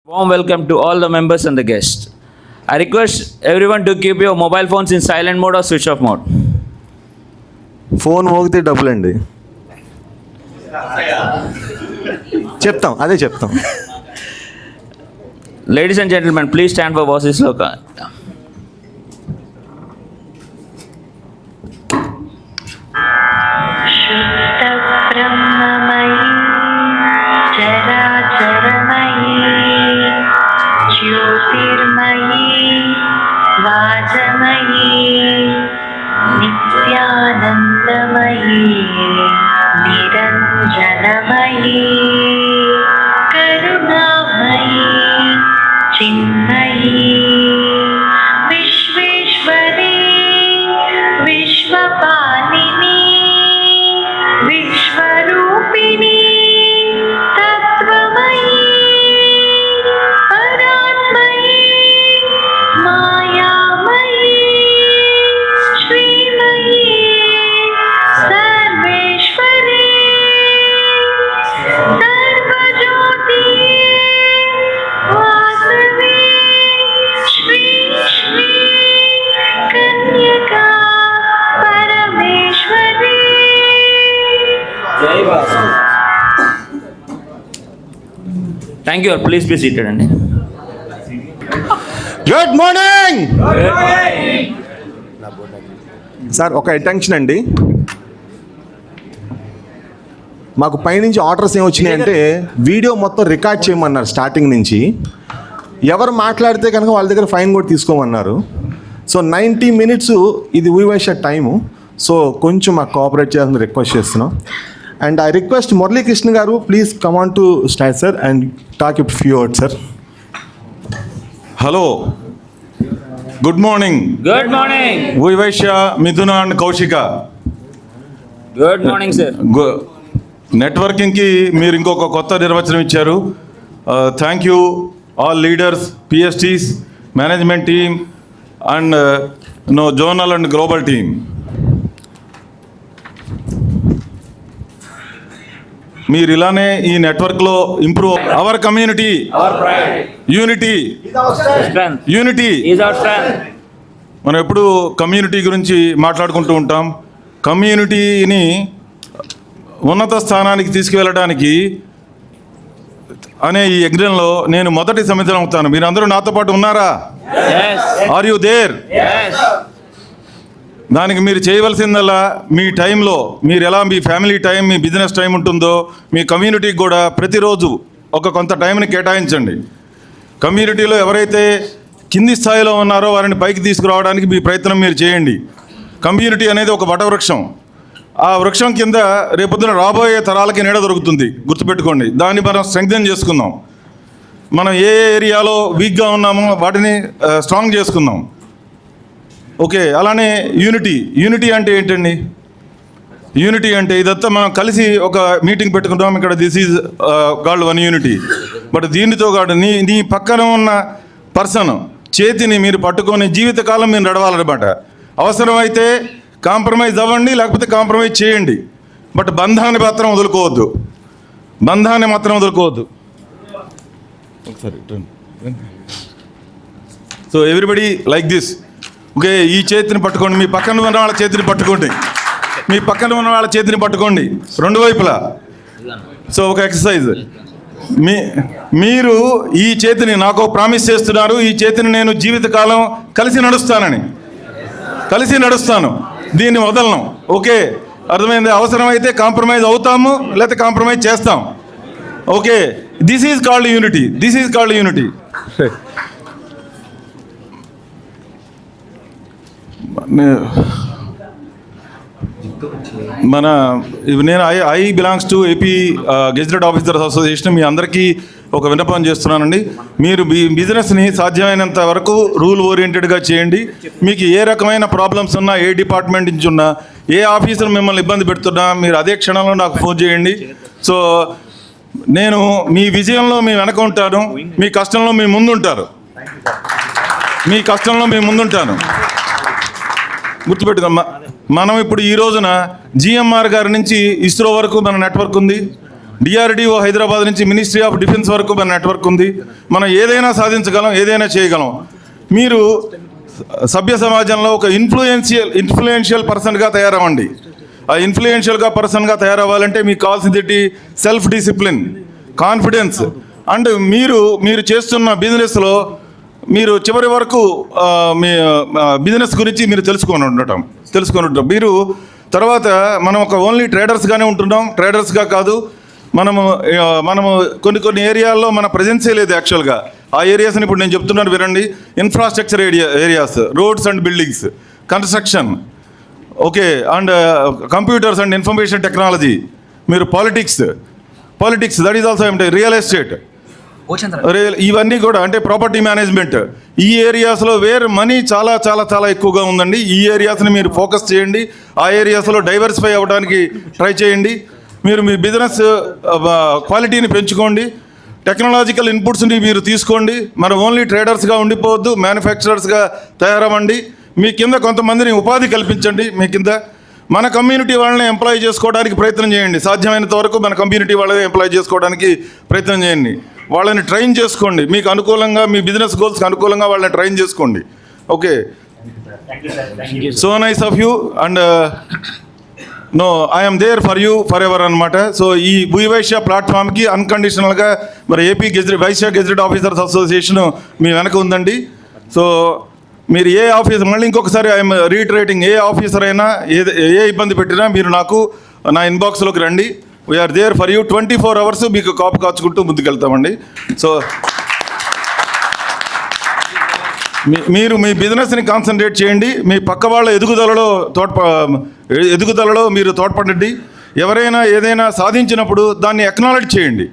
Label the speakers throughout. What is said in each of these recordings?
Speaker 1: Warm welcome to all the members and the guests. I request everyone to keep your mobile phones in silent mode or switch off mode.
Speaker 2: ఫోన్ మోగితే డబ్బులండి చెప్తాం.
Speaker 1: Ladies and gentlemen, please stand for Voices Loka.
Speaker 3: ब्रह्ममयी चराचरमयी ज्योतिर्मयी वाचमयी नित्यानन्दमयी निरञ्जनमयी करुणामयी चिन्मयी विश्वेश्वरी विश्वपालिनी विश्वरूपिणी तत्त्वमयी परात्मयी मायामयी श्रीमयी सर्वेश्वरी सर्वज्योति Vasavi Shri Shri Kanyaka Parameshwari.
Speaker 1: Thank you all. Please be seated.
Speaker 2: Good morning sir, ఒక అటెన్షన్ అండి. మాకు పైనుంచి ఆర్డర్స్ ఏం వచ్చినాయంటే వీడియో మొత్తం రికార్డ్ చేయమన్నారు. స్టార్టింగ్ నుంచి ఎవరు మాట్లాడితే కనుక వాళ్ళ దగ్గర ఫైన్ కూడా తీసుకోమన్నారు. సో 90 minutes ఇది ఊవైష టైము. సో కొంచెం మాకు కోఆపరేట్ చేయాలని రిక్వెస్ట్ చేస్తున్నాం. And I request Muralikrishna garu, please come on to start sir and talk it few words sir.
Speaker 4: Hello, good morning.
Speaker 1: Good morning.
Speaker 4: Vaishya, Mithuna and Kaushika.
Speaker 1: Good morning, sir.
Speaker 4: నెట్వర్కింగ్కి మీరు ఇంకొక కొత్త నిర్వచనం ఇచ్చారు. Thank you all leaders, PSTs, management team and zonal and global team. మీరు ఇలానే ఈ నెట్వర్క్లో improve our community, unity
Speaker 1: Is our strength.
Speaker 4: మనం ఎప్పుడు కమ్యూనిటీ గురించి మాట్లాడుకుంటూ ఉంటాం. కమ్యూనిటీని ఉన్నత స్థానానికి తీసుకువెళ్ళడానికి అనే ఈ యజ్ఞంలో నేను మొదటి సమితిని అవుతాను. మీరు అందరూ నాతో పాటు ఉన్నారా?
Speaker 1: Yes.
Speaker 4: Are you there?
Speaker 1: Yes.
Speaker 4: దానికి మీరు చేయవలసిందల్లా మీ టైంలో మీరు ఎలా మీ ఫ్యామిలీ టైం, మీ బిజినెస్ టైం ఉంటుందో మీ కమ్యూనిటీకి కూడా ప్రతిరోజు ఒక కొంత టైంని కేటాయించండి. కమ్యూనిటీలో ఎవరైతే కింది స్థాయిలో ఉన్నారో వారిని పైకి తీసుకురావడానికి మీ ప్రయత్నం మీరు చేయండి. కమ్యూనిటీ అనేది ఒక వటవృక్షం. ఆ వృక్షం కింద రేపొద్దున రాబోయే తరాలకి నీడ దొరుకుతుంది, గుర్తుపెట్టుకోండి. దాన్ని మనం స్ట్రెంగ్థెన్ చేసుకుందాం. మనం ఏ ఏరియాలో వీక్గా ఉన్నామో వాటిని స్ట్రాంగ్ చేసుకుందాం. ఓకే, అలానే యూనిటీ అంటే ఏంటండి? యూనిటీ అంటే ఇదంతా మనం కలిసి ఒక మీటింగ్ పెట్టుకుంటాం. ఇక్కడ this is called one unity. But దీనితో కాదు, నీ పక్కన ఉన్న పర్సన్ చేతిని మీరు పట్టుకొని జీవితకాలం మీరు నడవాలన్నమాట. అవసరమైతే కాంప్రమైజ్ అవ్వండి, లేకపోతే కాంప్రమైజ్ చేయండి. బట్ బంధాన్ని మాత్రం వదులుకోవద్దు. ఒకసారి so everybody like this. Okay, ఈ చేతిని పట్టుకోండి, మీ పక్కన ఉన్న వాళ్ళ చేతిని పట్టుకోండి, రెండు వైపులా. సో ఒక ఎక్సర్సైజ్. మీరు ఈ చేతిని నాకు ప్రామిస్ చేస్తున్నారు, ఈ చేతిని నేను జీవితకాలం కలిసి నడుస్తాను, దీన్ని వదలను. ఓకే, అర్థమైంది? అవసరమైతే కాంప్రమైజ్ అవుతాము, లేకపోతే కాంప్రమైజ్ చేస్తాం. Okay, this is called unity. నేను I belongs to AP gazetted officers association. మీ అందరికీ ఒక విన్నపం చేస్తున్నానండి. మీరు మీ బిజినెస్ని సాధ్యమైనంత వరకు రూల్ ఓరియంటెడ్గా చేయండి. మీకు ఏ రకమైన ప్రాబ్లమ్స్ ఉన్నా, ఏ డిపార్ట్మెంట్ నుంచి ఉన్నా, ఏ ఆఫీసర్ మిమ్మల్ని ఇబ్బంది పెడుతున్నా మీరు అదే క్షణంలో నాకు ఫోన్ చేయండి. సో నేను మీ విజయంలో మీ వెనక ఉంటాను, మీ కష్టంలో మీ ముందుంటాను. గుర్తుపెట్టుకోమ్మా. మనం ఇప్పుడు ఈ రోజున జిఎంఆర్ గారి నుంచి ఇస్రో వరకు మన నెట్వర్క్ ఉంది. డిఆర్డిఓ హైదరాబాద్ నుంచి మినిస్ట్రీ ఆఫ్ డిఫెన్స్ వరకు మన నెట్వర్క్ ఉంది. మనం ఏదైనా సాధించగలం, ఏదైనా చేయగలం. మీరు సభ్య సమాజంలో ఒక ఇన్ఫ్లుయెన్షియల్ పర్సన్గా తయారవ్వండి. ఆ ఇన్ఫ్లుయెన్షియల్గా పర్సన్గా తయారవ్వాలంటే మీకు కావాల్సింది సెల్ఫ్ డిసిప్లిన్, కాన్ఫిడెన్స్. అండ్ మీరు చేస్తున్న బిజినెస్లో మీరు చివరి వరకు మీ బిజినెస్ గురించి మీరు తెలుసుకొని ఉండటం. మీరు తర్వాత మనం ఒక ఓన్లీ ట్రేడర్స్గానే ఉంటున్నాం. ట్రేడర్స్గా కాదు, మనము కొన్ని ఏరియాల్లో మన ప్రజెన్సే లేదు యాక్చువల్గా. ఆ ఏరియాస్ని ఇప్పుడు నేను చెప్తున్నాను వినండి. Infrastructure areas, roads and buildings, construction, okay, and computers and information technology. మీరు politics, that is also real estate, ఇవన్నీ కూడా అంటే ప్రాపర్టీ మేనేజ్మెంట్. ఈ ఏరియాస్లో వేర్ మనీ చాలా చాలా చాలా ఎక్కువగా ఉందండి. ఈ ఏరియాస్ని మీరు ఫోకస్ చేయండి. ఆ ఏరియాస్లో డైవర్సిఫై అవ్వడానికి ట్రై చేయండి. మీరు మీ బిజినెస్ క్వాలిటీని పెంచుకోండి. టెక్నాలజికల్ ఇన్పుట్స్ని మీరు తీసుకోండి. మనం ఓన్లీ ట్రేడర్స్గా ఉండిపోవద్దు, మ్యానుఫ్యాక్చరర్స్గా తయారవ్వండి. మీ కింద కొంతమందిని ఉపాధి కల్పించండి. మీ కింద మన కమ్యూనిటీ వాళ్ళని ఎంప్లాయ్ చేసుకోవడానికి ప్రయత్నం చేయండి. సాధ్యమైనంత వరకు మన కమ్యూనిటీ వాళ్ళని ఎంప్లాయ్ చేసుకోవడానికి ప్రయత్నం చేయండి. వాళ్ళని ట్రైన్ చేసుకోండి. మీకు అనుకూలంగా, మీ బిజినెస్ గోల్స్కి అనుకూలంగా వాళ్ళని ట్రైన్ చేసుకోండి. Okay, so nice of you. And no, I'm there for you forever అనమాట. సో ఈ వి వైశ్య ప్లాట్ఫామ్కి అన్కండిషనల్గా మరి AP Vaishya gazetted officers association మీ వెనక ఉందండి. సో మీరు ఏ ఆఫీసర్, మళ్ళీ ఇంకొకసారి ఐఎమ్ రీటరేటింగ్, ఏ ఆఫీసర్ అయినా ఏ ఇబ్బంది పెట్టినా మీరు నా ఇన్బాక్స్లోకి రండి. We're there for you 24 hours. మీకు కాపు కాచుకుంటూ ముందుకెళ్తామండి. సో మీరు మీ బిజినెస్ని కాన్సన్ట్రేట్ చేయండి. మీ పక్క వాళ్ళ ఎదుగుదలలో మీరు తోడ్పడండి. ఎవరైనా ఏదైనా సాధించినప్పుడు దాన్ని అక్నాలెడ్జ్ చేయండి.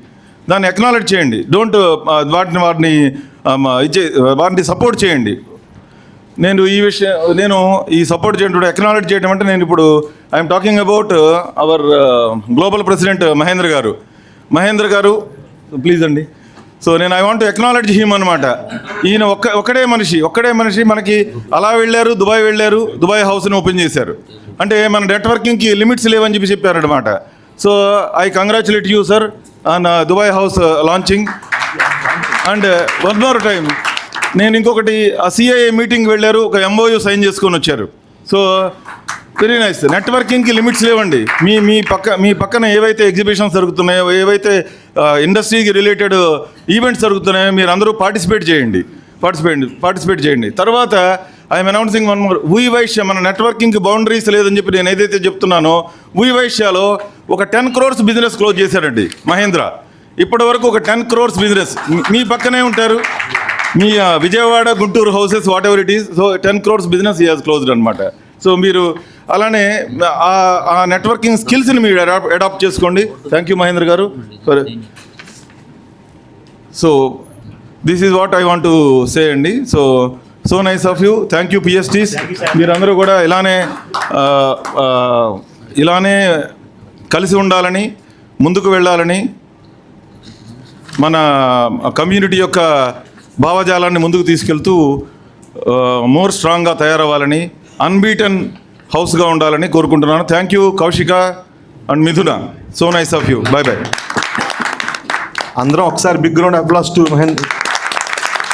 Speaker 4: డోంట్ వాటిని సపోర్ట్ చేయండి. నేను ఈ సపోర్ట్ చేయడం, అక్నాలెడ్జ్ చేయడం అంటే నేను ఇప్పుడు I'm talking about our global president Mahendra garu please అండి. సో నేను I want to acknowledge him అనమాట. ఈయన ఒక్కడే మనిషి మనకి అలా వెళ్ళారు, దుబాయ్ హౌస్ని ఓపెన్ చేశారు. అంటే మన నెట్వర్కింగ్కి లిమిట్స్ లేవని చెప్పారనమాట. So I congratulate you sir on Dubai house launching. And one more time, నేను ఇంకొకటి ఆ సిఐఏ మీటింగ్ వెళ్ళారు, ఒక MOU సైన్ చేసుకొని వచ్చారు. So very nice. నెట్వర్కింగ్కి లిమిట్స్ లేవండి. మీ పక్కన ఏవైతే ఎగ్జిబిషన్స్ జరుగుతున్నాయో, ఏవైతే ఇండస్ట్రీకి రిలేటెడ్ ఈవెంట్స్ జరుగుతున్నాయో మీరు అందరూ పార్టిసిపేట్ చేయండి. తర్వాత ఐఎమ్ అనౌన్సింగ్ వన్ మోర్. వి వైశ్య, మన నెట్వర్కింగ్కి బౌండరీస్ లేదని చెప్పి నేను ఏదైతే చెప్తున్నానో, వి వైశ్యలో ఒక 10 crores బిజినెస్ క్లోజ్ చేశారండి మహేంద్ర. ఇప్పటి వరకు ఒక 10 crores బిజినెస్ మీ పక్కనే ఉంటారు. మీ Vijayawada, Guntur houses, whatever it is. So 10 crores business he has closed అనమాట. సో మీరు అలానే ఆ నెట్వర్కింగ్ స్కిల్స్ని మీరు అడాప్ట్ చేసుకోండి. Thank you Mahendra garu. So this is what I want to say అండి. So nice of you. Thank you PSTs. మీరందరూ కూడా ఇలానే కలిసి ఉండాలని, ముందుకు వెళ్ళాలని, మన కమ్యూనిటీ యొక్క భావజాలాన్ని ముందుకు తీసుకెళ్తూ మోర్ స్ట్రాంగ్గా తయారవ్వాలని, అన్బీటన్ హౌస్గా ఉండాలని కోరుకుంటున్నాను. Thank you Kaushika and Mithuna. So nice of you. Bye.
Speaker 2: అందరం ఒకసారి big ground applause to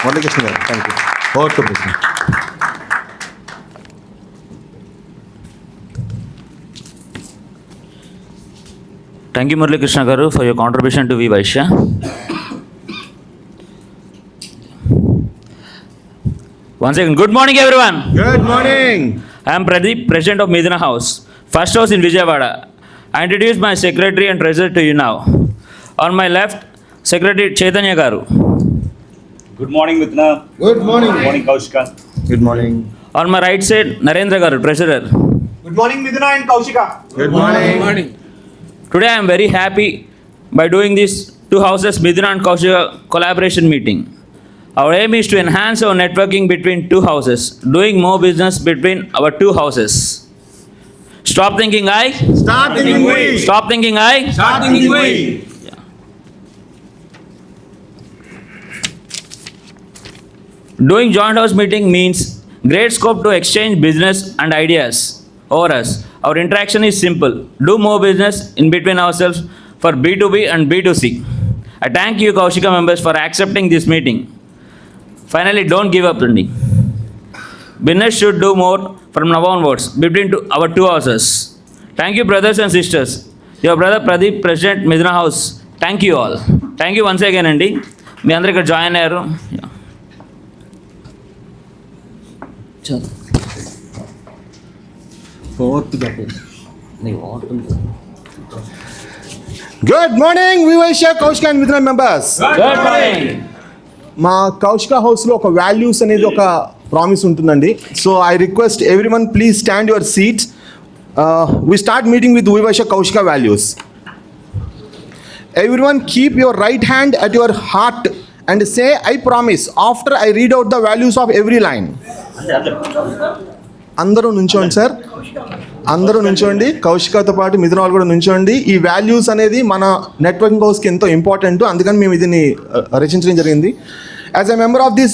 Speaker 2: Muralikrishna garu. Thank you. Okay.
Speaker 1: Thank you, Murali Krishna Garu, for your contribution to V Vaishya. Once again, good morning, everyone.
Speaker 2: Good morning.
Speaker 1: I am Pradeep, President of Midna House, first house in Vijayawada. I introduce my secretary and treasurer to you now. On my left, Secretary Chaitanya Garu.
Speaker 5: Good morning, Mithuna.
Speaker 2: Good morning.
Speaker 5: Good morning, Kaushika.
Speaker 2: Good morning.
Speaker 1: On my right side, Narendra Garu, treasurer.
Speaker 5: Good morning, Mithuna and Kaushika.
Speaker 2: Good morning.
Speaker 1: Today I am very happy by doing this two houses Midna and Kaushika collaboration meeting. Our aim is to enhance our networking between two houses, doing more business between our two houses. Stop thinking I.
Speaker 2: Start thinking we.
Speaker 1: Stop thinking I.
Speaker 5: Start thinking we.
Speaker 1: Doing joint house meeting means great scope to exchange business and ideas over us. Our interaction is simple. Do more business in between ourselves for B2B and B2C. I thank you, Kaushika members, for accepting this meeting. Finally, don't give up, Andy. Business should do more from now onwards between our two houses. Thank you, brothers and sisters. Your brother Pradeep, President, Midna House. Thank you all. Thank you once again, Andy. మీ అందరూ ఇక్కడ join అయ్యారు.
Speaker 2: Good morning Vivaishya Kaushika and మిథున members.
Speaker 1: Good morning.
Speaker 2: మా కౌశిక హౌస్లో ఒక values అనేది ఒక promise ఉంటుందండి. So I request every one please stand your seats. We start meeting with Vivaishya Kaushika values. Every one keep your right hand at your heart and say I promise after I read out the values of every line. అందరూ నుంచోండి sir, అందరూ నుంచోండి. కౌశికతో పాటు మిథున వాళ్ళు కూడా నుంచోండి. ఈ values అనేది మన నెట్వర్కింగ్ హౌస్కి ఎంతో ఇంపార్టెంట్, అందుకని మేము దీన్ని రచించడం జరిగింది. As a member of this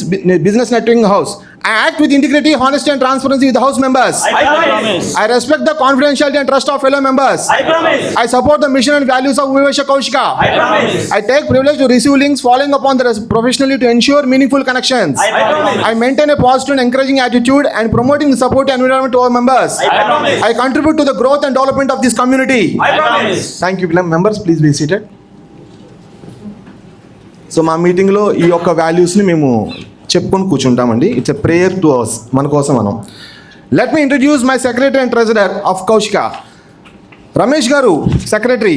Speaker 2: business networking house, I act with integrity, honesty and transparency with the house members.
Speaker 1: I promise.
Speaker 2: I respect the confidentiality and trust of fellow members.
Speaker 5: I promise.
Speaker 2: I support the mission and values of Vivaisha Kaushika.
Speaker 5: I promise.
Speaker 2: I take privilege to receive links following upon the professionally to ensure meaningful connections.
Speaker 5: I promise.
Speaker 2: I maintain a positive and encouraging attitude and promoting the support and environment to our members.
Speaker 5: I promise.
Speaker 2: I contribute to the growth and development of this community.
Speaker 5: I promise.
Speaker 2: Thank you, members. Please be seated. సో మా మీటింగ్లో ఈ యొక్క వాల్యూస్ని మేము చెప్పుకొని కూర్చుంటామండి. It's a prayer to ours, మన కోసం మనం. Let me introduce my secretary and treasurer of Kaushika, Ramesh garu secretary.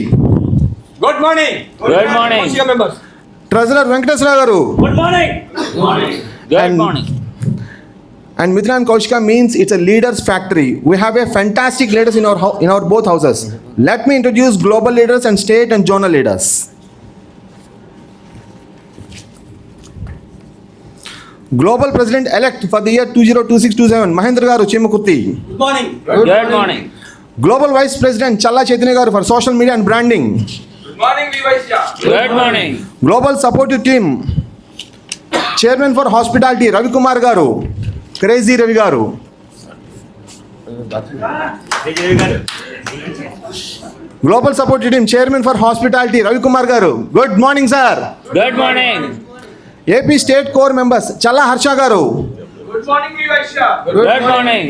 Speaker 5: Good morning.
Speaker 1: Good morning.
Speaker 5: Kaushika members.
Speaker 2: Treasurer Venkateswararao garu.
Speaker 5: Good morning.
Speaker 1: Good morning.
Speaker 2: And Mithuna and Kaushika means it's a leaders factory. We have a fantastic leaders in our both houses. Let me introduce global leaders and state and zonal leaders. Global President elect for the year 2026-27 Mahendra garu Chimakurti.
Speaker 5: Good morning.
Speaker 1: Good morning.
Speaker 2: Global Vice President Challa Chaitanya garu for social media and branding.
Speaker 5: Good morning, Vivaisya.
Speaker 1: Good morning.
Speaker 2: Global supportive team Chairman for hospitality Ravi Kumar garu, Crazy Ravi garu. Global supportive team Chairman for hospitality Ravi Kumar garu. Good morning sir.
Speaker 1: Good morning.
Speaker 2: AP State Core members Challa Harsha garu,
Speaker 5: Good morning, Vivaisya.
Speaker 1: Good morning.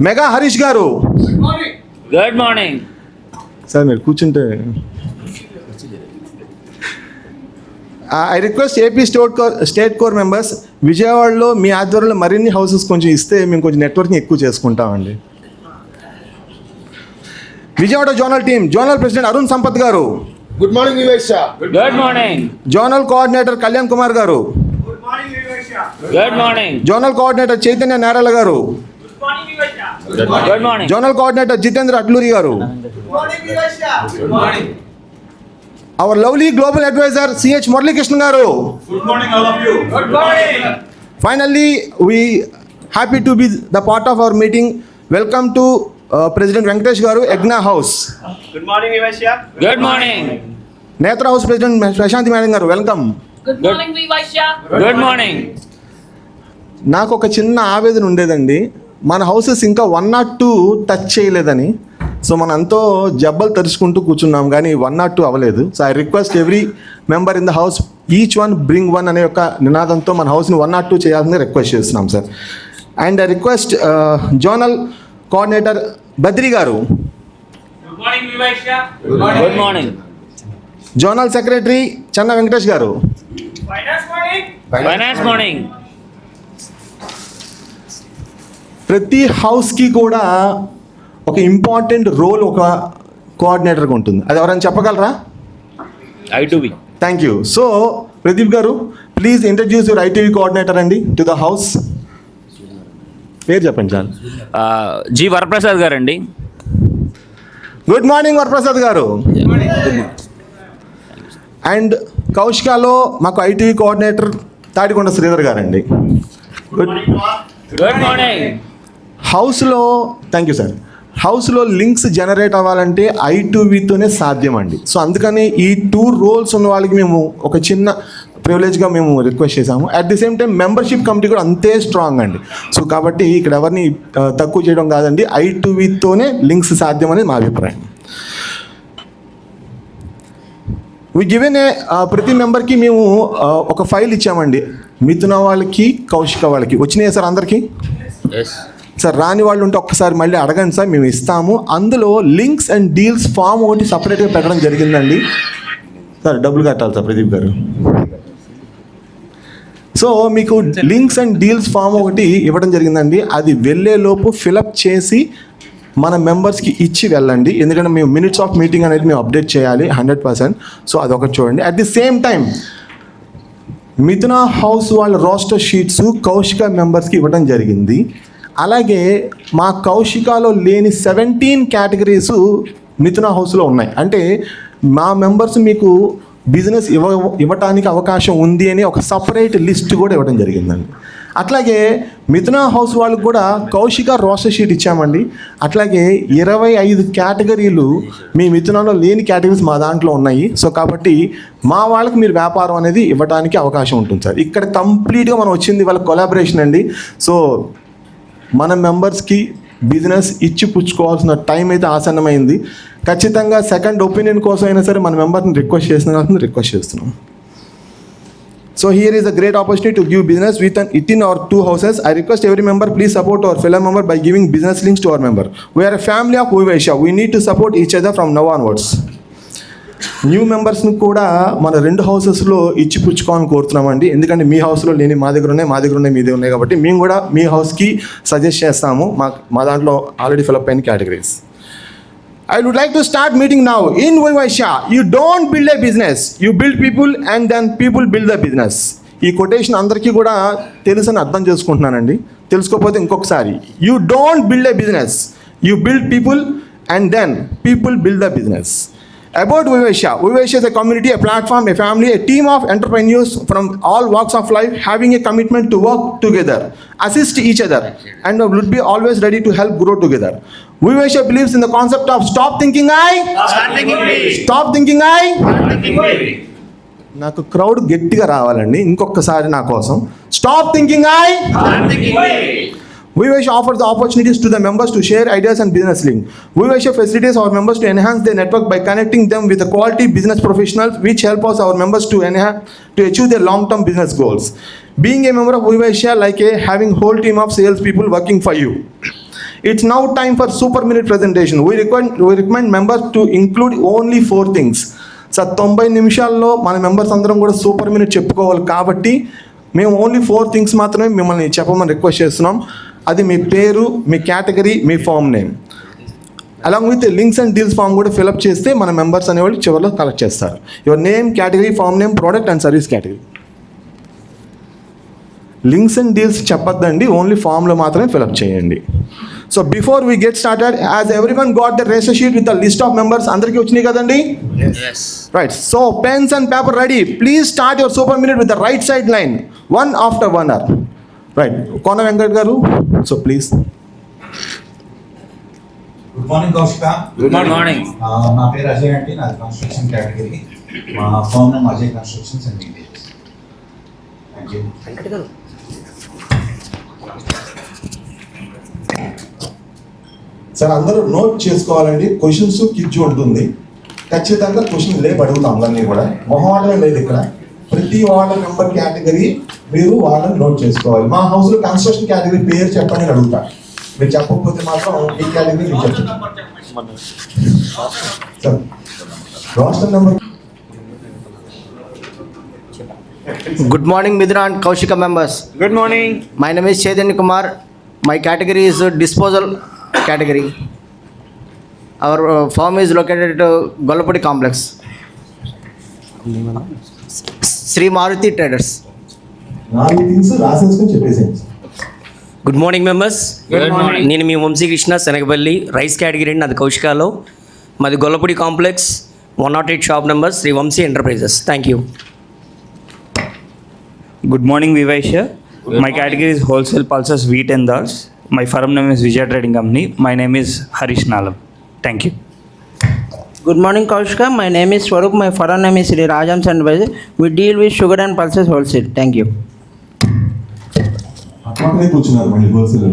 Speaker 2: Mega Harish garu.
Speaker 5: Good morning.
Speaker 1: Good morning.
Speaker 2: Sir మీరు కూర్చుంటే I request AP state core members, విజయవాడలో మీ ఆధ్వర్యంలో మరిన్ని houses కొంచెం ఇస్తే మేము కొంచెం networking ఎక్కువ చేసుకుంటామండి. Vijayawada zonal team zonal president Arun Sampath garu.
Speaker 6: Good morning Vivaishya.
Speaker 1: Good morning.
Speaker 2: Zonal coordinator Kalyan Kumar garu.
Speaker 5: Good morning, Vivaisya.
Speaker 1: Good morning.
Speaker 2: Zonal coordinator Chaitanya Nerala garu.
Speaker 5: Good morning, Vivaisya.
Speaker 1: Good morning.
Speaker 2: Zonal coordinator Jitendra Atluri garu.
Speaker 5: Good morning, Vivaisya. Good morning.
Speaker 2: Our lovely global advisor CH Muralikrishna garu.
Speaker 5: Good morning, all of you. Good morning.
Speaker 2: Finally, we happy to be the part of our meeting. Welcome to President Venkatesh garu, Egna House.
Speaker 5: Good morning, Vivaisya.
Speaker 1: Good morning.
Speaker 2: Netra House President Prashanti Madam garu, welcome.
Speaker 7: Good morning, Vivaisya.
Speaker 1: Good morning.
Speaker 2: నాకు ఒక చిన్న ఆవేదన ఉండేదండి, మన houses ఇంకా 1 or 2 touch చేయలేదని. So మనం ఎంతో జబ్బలు తెరుచుకుంటూ కూర్చున్నాం కానీ 1 or 2 అవ్వలేదు. So I request every member in the house each one bring one అనే ఒక నినాదంతో మన హౌస్ని 1 or 2 చేయాలని రిక్వెస్ట్ చేస్తున్నాం sir. And I request zonal coordinator Badri garu.
Speaker 5: Good morning, Vivaisya.
Speaker 1: Good morning.
Speaker 2: Zonal secretary Chenna Venkatesh garu.
Speaker 5: Finance morning.
Speaker 1: Finance morning.
Speaker 2: ప్రతి హౌస్కి కూడా ఒక ఇంపార్టెంట్ రోల్ ఒక కోఆర్డినేటర్గా ఉంటుంది. అది ఎవరైనా చెప్పగలరా?
Speaker 1: I2B.
Speaker 2: Thank you. So Pradeep గారు, please introduce your ITV coordinator అండి టు ద హౌస్. పేరు చెప్పండి చాలు.
Speaker 1: జి వరప్రసాద్ గారండి.
Speaker 2: గుడ్ మార్నింగ్ వరప్రసాద్ గారు. అండ్ కౌశికాలో మాకు ఐటీవీ కోఆర్డినేటర్ తాడికొండ శ్రీధర్ గారండి.
Speaker 1: Good morning.
Speaker 2: హౌస్లో థ్యాంక్ యూ సార్. హౌస్లో లింక్స్ జనరేట్ అవ్వాలంటే I2Vతోనే సాధ్యం అండి. సో అందుకని ఈ 2 రోల్స్ ఉన్న వాళ్ళకి మేము ఒక చిన్న ప్రివిలేజ్గా మేము రిక్వెస్ట్ చేశాము. At the same time membership committee కూడా అంతే స్ట్రాంగ్ అండి. సో కాబట్టి ఇక్కడ ఎవరిని తక్కువ చేయడం కాదండి, I2Vతోనే లింక్స్ సాధ్యం అనేది మా అభిప్రాయం. వి గివెన్ ఏ ప్రతి మెంబర్కి మేము ఒక ఫైల్ ఇచ్చామండి. మిథున వాళ్ళకి, కౌశిక వాళ్ళకి వచ్చినాయి సార్ అందరికీ. సార్ రాని వాళ్ళు ఉంటే ఒక్కసారి మళ్ళీ అడగండి సార్, మేము ఇస్తాము. అందులో లింక్స్ అండ్ డీల్స్ ఫామ్ ఒకటి సపరేట్గా పెట్టడం జరిగిందండి. సార్ డబ్బులు కట్టాలి సార్ ప్రదీప్ గారు. సో మీకు లింక్స్ అండ్ డీల్స్ ఫామ్ ఒకటి ఇవ్వడం జరిగిందండి. అది వెళ్ళేలోపు ఫిలప్ చేసి మన మెంబర్స్కి ఇచ్చి వెళ్ళండి. ఎందుకంటే మేము మినిట్స్ ఆఫ్ మీటింగ్ అనేది మేము అప్డేట్ చేయాలి 100%. సో అదొకటి చూడండి. అట్ ది సేమ్ టైం మిథున హౌస్ వాళ్ళ రోస్టర్ షీట్స్ కౌశిక మెంబర్స్కి ఇవ్వడం జరిగింది. అలాగే మా కౌశికాలో లేని 17 కేటగిరీస్ మిథున హౌస్లో ఉన్నాయి. అంటే మా మెంబర్స్ మీకు బిజినెస్ ఇవ్వటానికి అవకాశం ఉంది అని ఒక సపరేట్ లిస్ట్ కూడా ఇవ్వడం జరిగిందండి. అట్లాగే మిథున హౌస్ వాళ్ళకు కూడా కౌశిక రోస్టర్ షీట్ ఇచ్చామండి. అట్లాగే 25 కేటగిరీలు మీ మిథునలో లేని కేటగిరీస్ మా దాంట్లో ఉన్నాయి. సో కాబట్టి మా వాళ్ళకి మీరు వ్యాపారం అనేది ఇవ్వడానికి అవకాశం ఉంటుంది సార్. ఇక్కడ కంప్లీట్గా మనం వచ్చింది వాళ్ళ కొలాబరేషన్ అండి. సో మన మెంబర్స్కి బిజినెస్ ఇచ్చి పుచ్చుకోవాల్సిన టైం అయితే ఆసన్నమైంది. ఖచ్చితంగా సెకండ్ ఒపీనియన్ కోసం అయినా సరే మన మెంబర్ని రిక్వెస్ట్ చేస్తున్నాం. So here is a great opportunity to give business within our 2 houses. I request every member, please support our fellow member by giving business links to our member. We are a family of Vivaisha. We need to support each other from now onwards. New మెంబర్స్ని కూడా మన 2 హౌసెస్లో ఇచ్చి పుచ్చుకోవాలని కోరుతున్నామండి. ఎందుకంటే మీ హౌస్లో లేని మా దగ్గర ఉన్నాయి, మా దగ్గర ఉన్నాయి మీ దగ్గర ఉన్నాయి. కాబట్టి మేము కూడా మీ హౌస్కి సజెస్ట్ చేస్తాము. మా దాంట్లో ఆల్రెడీ ఫిలప్ అయిన categories. I would like to start meeting now. In Vivaisha, you don't build a business. You build people and then people build the business. ఈ కొటేషన్ అందరికీ కూడా తెలుసని అర్థం చేసుకుంటున్నానండి. తెలుసుకోకపోతే ఇంకొకసారి. You don't build a business. You build people and then people build the business. About Vivaisha. Vivaisha is a community, a platform, a family, a team of entrepreneurs from all walks of life having a commitment to work together, assist each other, and would be always ready to help grow together. Vivaisha believes in the concept of stop thinking I.
Speaker 5: Start thinking big.
Speaker 2: Stop thinking I.
Speaker 5: Start thinking big.
Speaker 2: నాకు crowd గట్టిగా రావాలండి ఇంకొకసారి నా కోసం. Stop thinking I.
Speaker 5: Start thinking big.
Speaker 2: Vivaisha offers the opportunities to the members to share ideas and business link. Vivaisha facilitates our members to enhance their network by connecting them with the quality business professionals which help us our members to achieve their long-term business goals. Being a member of Vivaisha like having whole team of sales people working for you. It's now time for super minute presentation. We recommend members to include only 4 things. Sir 90 నిమిషాల్లో మన members అందరం కూడా super minute చెప్పుకోవాలి. కాబట్టి మేము only 4 things మాత్రమే మిమ్మల్ని చెప్పమని రిక్వెస్ట్ చేస్తున్నాం. అది మీ పేరు, మీ కేటగిరీ, మీ firm name along with links and deals form కూడా ఫిలప్ చేస్తే మన మెంబర్స్ అనేవాళ్ళు చివరిలో కలెక్ట్ చేస్తారు. Your name, category, firm name, product and service category. Links and deals చెప్పొద్దండి, ఓన్లీ ఫామ్లో మాత్రమే ఫిలప్ చేయండి. So before we get started, as everyone got the ratio sheet with the list of members అందరికీ వచ్చినాయి కదండి?
Speaker 1: Yes.
Speaker 2: Right. So pens and paper ready. Please start your super minute with the right side line 1 after 1 hour. Right. Kona Venkat garu, so please.
Speaker 6: Good morning Kaushika.
Speaker 1: Good morning.
Speaker 6: నా పేరు అజయ్ అండి, నాది construction category. మా phone name Ajay constructions and details. Thank you.
Speaker 2: Sir అందరూ note చేసుకోవాలండి. Questions quiz ఉంటుంది. ఖచ్చితంగా question లేపు అడుగుతాం అందరినీ కూడా. మొహమాటమే లేదు ఇక్కడ. ప్రతి వాళ్ళ మెంబర్ కేటగిరీ మీరు వాళ్ళని నోట్ చేసుకోవాలి. మా హౌస్లో కన్స్ట్రక్షన్ కేటగిరీ పేరు చెప్పండి అని అడుగుతా. మీరు చెప్పకపోతే మాత్రం ఈ కేటగిరీ మీరు చెప్పండి. Sir roster number.
Speaker 7: Good morning, Midhuna and Kaushika members.
Speaker 5: Good morning.
Speaker 7: My name is Chaitanya Kumar. My category is disposal category. Our firm is located at Golapudi complex. Sri Maruti Traders.
Speaker 2: 4 things రాసేసుకొని చెప్పేసేయండి.
Speaker 8: Good morning members.
Speaker 1: Good morning.
Speaker 8: నేను మీ Vamsikrishna Sanagapalli rice category అండి. అది కౌశికాలో. మాది Gollapudi complex 108 shop number Sri Vamsi enterprises. Thank you.
Speaker 9: Good morning, Vivaisha. My category is wholesale pulses, wheat and dals. My firm name is Vijay Trading Company. My name is Harish Nalam. Thank you.
Speaker 10: Good morning, Kaushika. My name is Swarup. My foreign name is Sri Rajam Sandbhaji. We deal with sugar and pulses wholesale. Thank you.
Speaker 2: అట్లనే కూర్చున్నారు మళ్ళీ wholesale.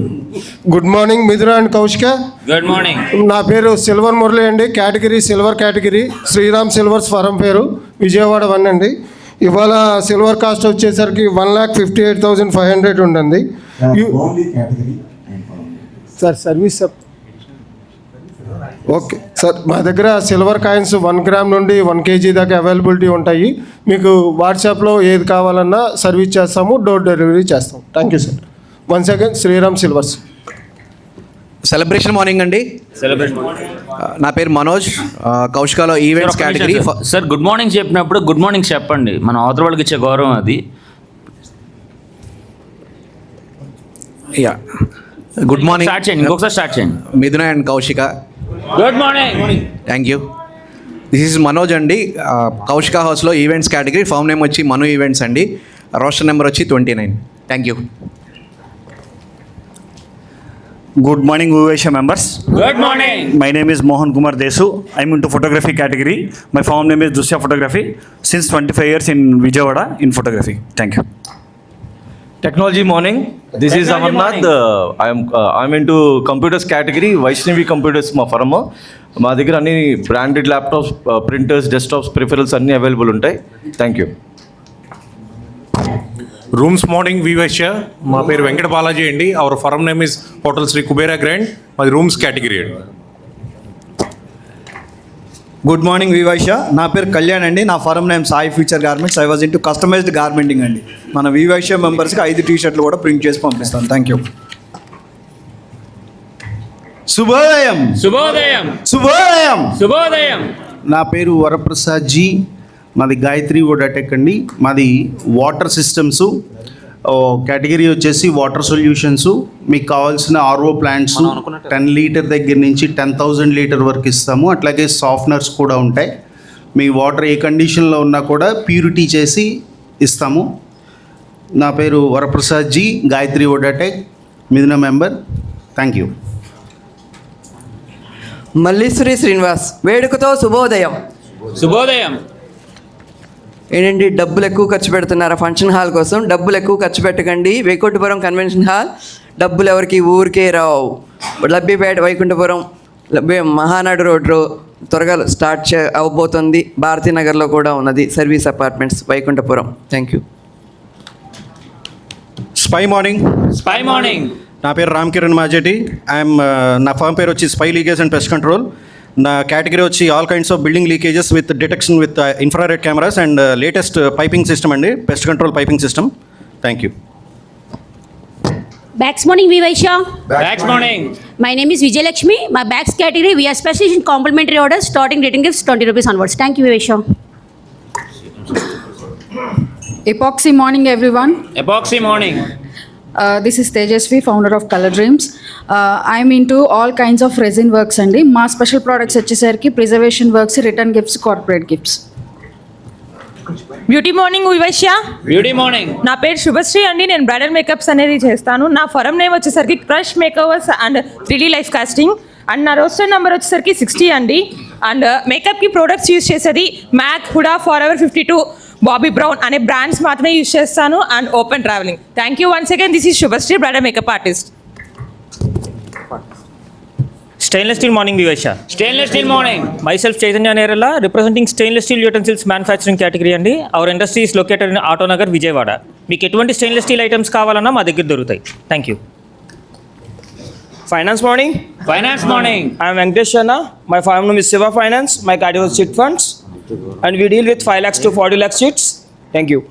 Speaker 11: Good morning Mithuna and Kaushika.
Speaker 1: Good morning.
Speaker 11: నా పేరు silver Murali అండి. Category silver category. Sriram silvers firm పేరు. విజయవాడ 1 అండి. ఇవాళ silver cost వచ్చేసరికి 1,58,500 ఉంటుంది.
Speaker 6: Only category
Speaker 11: sir service okay sir, మా దగ్గర సిల్వర్ కాయిన్స్ 1 గ్రామ్ నుండి 1 kg దాకా అవైలబిలిటీ ఉంటాయి. మీకు వాట్సాప్లో ఏది కావాలన్నా సర్వీస్ చేస్తాము, డోర్ డెలివరీ చేస్తాం. Thank you sir. Once again Sriram silvers.
Speaker 12: Celebration morning అండి. నా పేరు మనోజ్, కౌశికాలో events category.
Speaker 1: Sir good morning చెప్పినప్పుడు గుడ్ మార్నింగ్ చెప్పండి, మన అవతల వాళ్ళకి ఇచ్చే గౌరవం అది.
Speaker 12: Yeah, good morning.
Speaker 1: స్టార్ట్ చేయండి, ఇంకొకసారి స్టార్ట్ చేయండి.
Speaker 12: మిథున and Kaushika.
Speaker 1: Good morning.
Speaker 12: Thank you. This is Manoj అండి, కౌశిక హౌస్లో ఈవెంట్స్ కేటగిరీ. ఫామ్ నేమ్ వచ్చి మను ఈవెంట్స్ అండి. రోస్టర్ నెంబర్ వచ్చి 29. Thank you.
Speaker 9: Good morning, Vivesha members.
Speaker 1: Good morning.
Speaker 9: My name is Mohan Kumar Desu. I'm into photography category. My firm name is Dusya Photography. Since 25 years in Vijayawada in photography. Thank you.
Speaker 13: Technology morning. This is Amarnath. I'm into computers category. Vaishnavi Computers మా firm. మా దగ్గర అన్ని branded laptops, printers, desktops, peripherals అన్నీ available ఉంటాయి. Thank you.
Speaker 14: Rooms morning Vivaisha. మా పేరు వెంకట బాలాజీ అండి. Our firm name is hotel Sri Kubera grand. మాది రూమ్స్ కేటగిరీ అండి.
Speaker 15: Good morning Vivaisha. నా పేరు కళ్యాణ్ అండి. నా firm name Sai future garments. I was into customised garmenting అండి. మన వివేష మెంబర్స్కి 5 టీ-షర్ట్లు కూడా ప్రింట్ చేసి పంపిస్తాను. Thank you. శుభోదయం.
Speaker 1: శుభోదయం.
Speaker 15: శుభోదయం.
Speaker 1: శుభోదయం.
Speaker 16: నా పేరు వరప్రసాద్ జీ. మాది గాయత్రి వోడాటెక్ అండి. మాది వాటర్ సిస్టమ్స్ కేటగిరీ వచ్చేసి వాటర్ సొల్యూషన్స్. మీకు కావాల్సిన ఆర్ఓ ప్లాంట్స్ 10 లీటర్ దగ్గర నుంచి 10,000 లీటర్ వరకు ఇస్తాము. అట్లాగే సాఫ్ట్నర్స్ కూడా ఉంటాయి. మీ వాటర్ ఏ కండిషన్లో ఉన్నా కూడా ప్యూరిటీ చేసి ఇస్తాము. నా పేరు వరప్రసాద్ జీ, గాయత్రి వోడాటెక్, Mithuna member. Thank you.
Speaker 10: Malleswari Srinivas. వేడుకతో శుభోదయం.
Speaker 1: శుభోదయం.
Speaker 10: ఏంటండి డబ్బులు ఎక్కువ ఖర్చు పెడుతున్నారా ఫంక్షన్ హాల్ కోసం? డబ్బులు ఎక్కువ ఖర్చు పెట్టకండి. వైకుంఠపురం కన్వెన్షన్ హాల్ డబ్బులు ఎవరికి ఊరికే రావు. లబ్బిపేట వైకుంఠపురం మహానాడు రోడ్లో త్వరగా స్టార్ట్ అవబోతుంది. భారతీనగర్లో కూడా ఉన్నది service apartments Vaikunthapuram. Thank you.
Speaker 15: Spy morning.
Speaker 1: Spy morning.
Speaker 15: నా పేరు రామ్ కిరణ్ మాజెటి. నా ఫర్మ్ పేరు వచ్చి spy leakage and pest control. నా కేటగిరీ వచ్చి all kinds of building leakages with detection with infrared cameras and latest piping system అండి, pest control piping system. Thank you.
Speaker 3: Bags morning, Vivaisha.
Speaker 1: Bags morning.
Speaker 3: My name is Vijay Lakshmi. My bags category, we are specialized in complimentary orders, starting return gifts 20 rupees onwards. Thank you, Vivaisha.
Speaker 17: Epoxy morning, everyone.
Speaker 1: Epoxy morning.
Speaker 17: This is Tejasvi, founder of Color Dreams. I'm into all kinds of resin works అండి. మా special products వచ్చేసరికి preservation works, return gifts, corporate gifts.
Speaker 18: Beauty morning Vivaisha.
Speaker 1: Beauty morning.
Speaker 18: నా పేరు శుభశ్రీ అండి. నేను bridal makeups అనేది చేస్తాను. నా ఫరం నేమ్ వచ్చేసరికి crush makeovers and 3D life casting. And నా రోస్టర్ నెంబర్ వచ్చేసరికి 60 అండి. అండ్ మేకప్కి ప్రోడక్ట్స్ యూజ్ చేసేది MAC, Huda, forever 52, Bobbi Brown అనే బ్రాండ్స్ మాత్రమే యూజ్ చేస్తాను. And open travelling. Thank you once again. This is Subhasri, bridal makeup artist.
Speaker 9: Stainless steel morning, Vivesha.
Speaker 1: Stainless steel morning.
Speaker 9: Myself Chaitanya Nerala, representing stainless steel utensils manufacturing category అండి. Our industry is located in Autonagar, Vijayawada. మీకు ఎటువంటి stainless steel items కావాలన్నా మా దగ్గర దొరుకుతాయి. Thank you.
Speaker 8: Finance morning.
Speaker 1: Finance morning.
Speaker 8: I'm Venkatesh అన్న. My firm name is Shiva finance. My category is chit funds and we deal with 5 lakhs to 40 lakh chits. Thank you.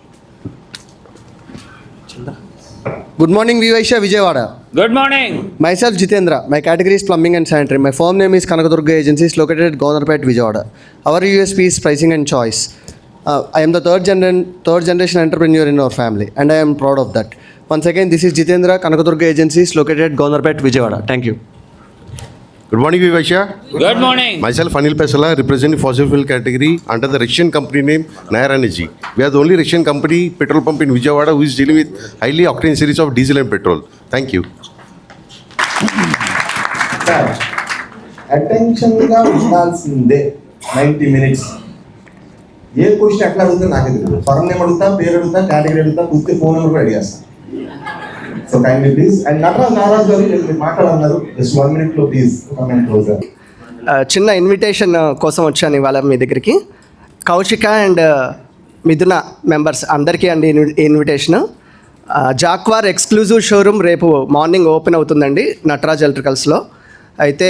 Speaker 7: Good morning, Vivaisha, Vijayawada.
Speaker 1: Good morning.
Speaker 7: Myself Jitendra. My category is plumbing and sanitary. My firm name is Kanakadurga Agencies, located at Governarpet, Vijayawada. Our USP is pricing and choice. I am the third generation entrepreneur in our family, and I am proud of that. Once again, this is Jitendra, Kanakadurga Agencies, located at Governarpet, Vijayawada. Thank you.
Speaker 19: Good morning, Vivesha.
Speaker 1: Good morning.
Speaker 19: Myself Anil Pesala, representing fossil fuel category under the Russian company name Nair Energy. We are the only Russian company petrol pump in Vijayawada who is dealing with highly octane series of diesel and petrol. Thank you.
Speaker 2: అటెన్షన్గా ఉండాల్సిందే 90 minutes. ఏ question ఎట్లా అడుగుతా నాకు తెలియదు. Firm name అడుగుతా, పేరు అడుగుతా, category అడుగుతా, పూర్తి ఫోన్ నెంబర్ కూడా అడిగేస్తాను. So kindly please. And Naraj గారు మీరు మాట్లాడన్నారు. జస్ట్ 1 minute లో ప్లీజ్ కమెంట్ క్లోజర్.
Speaker 7: చిన్న ఇన్విటేషన్ కోసం వచ్చాను ఇవాళ మీ దగ్గరికి. కౌశిక అండ్ మిథున మెంబర్స్ అందరికీ అండి ఇన్విటేషన్. జాక్వార్ ఎక్స్క్లూజివ్ షోరూమ్ రేపు మార్నింగ్ ఓపెన్ అవుతుందండి నటరాజ్ ఎలక్ట్రికల్స్లో. అయితే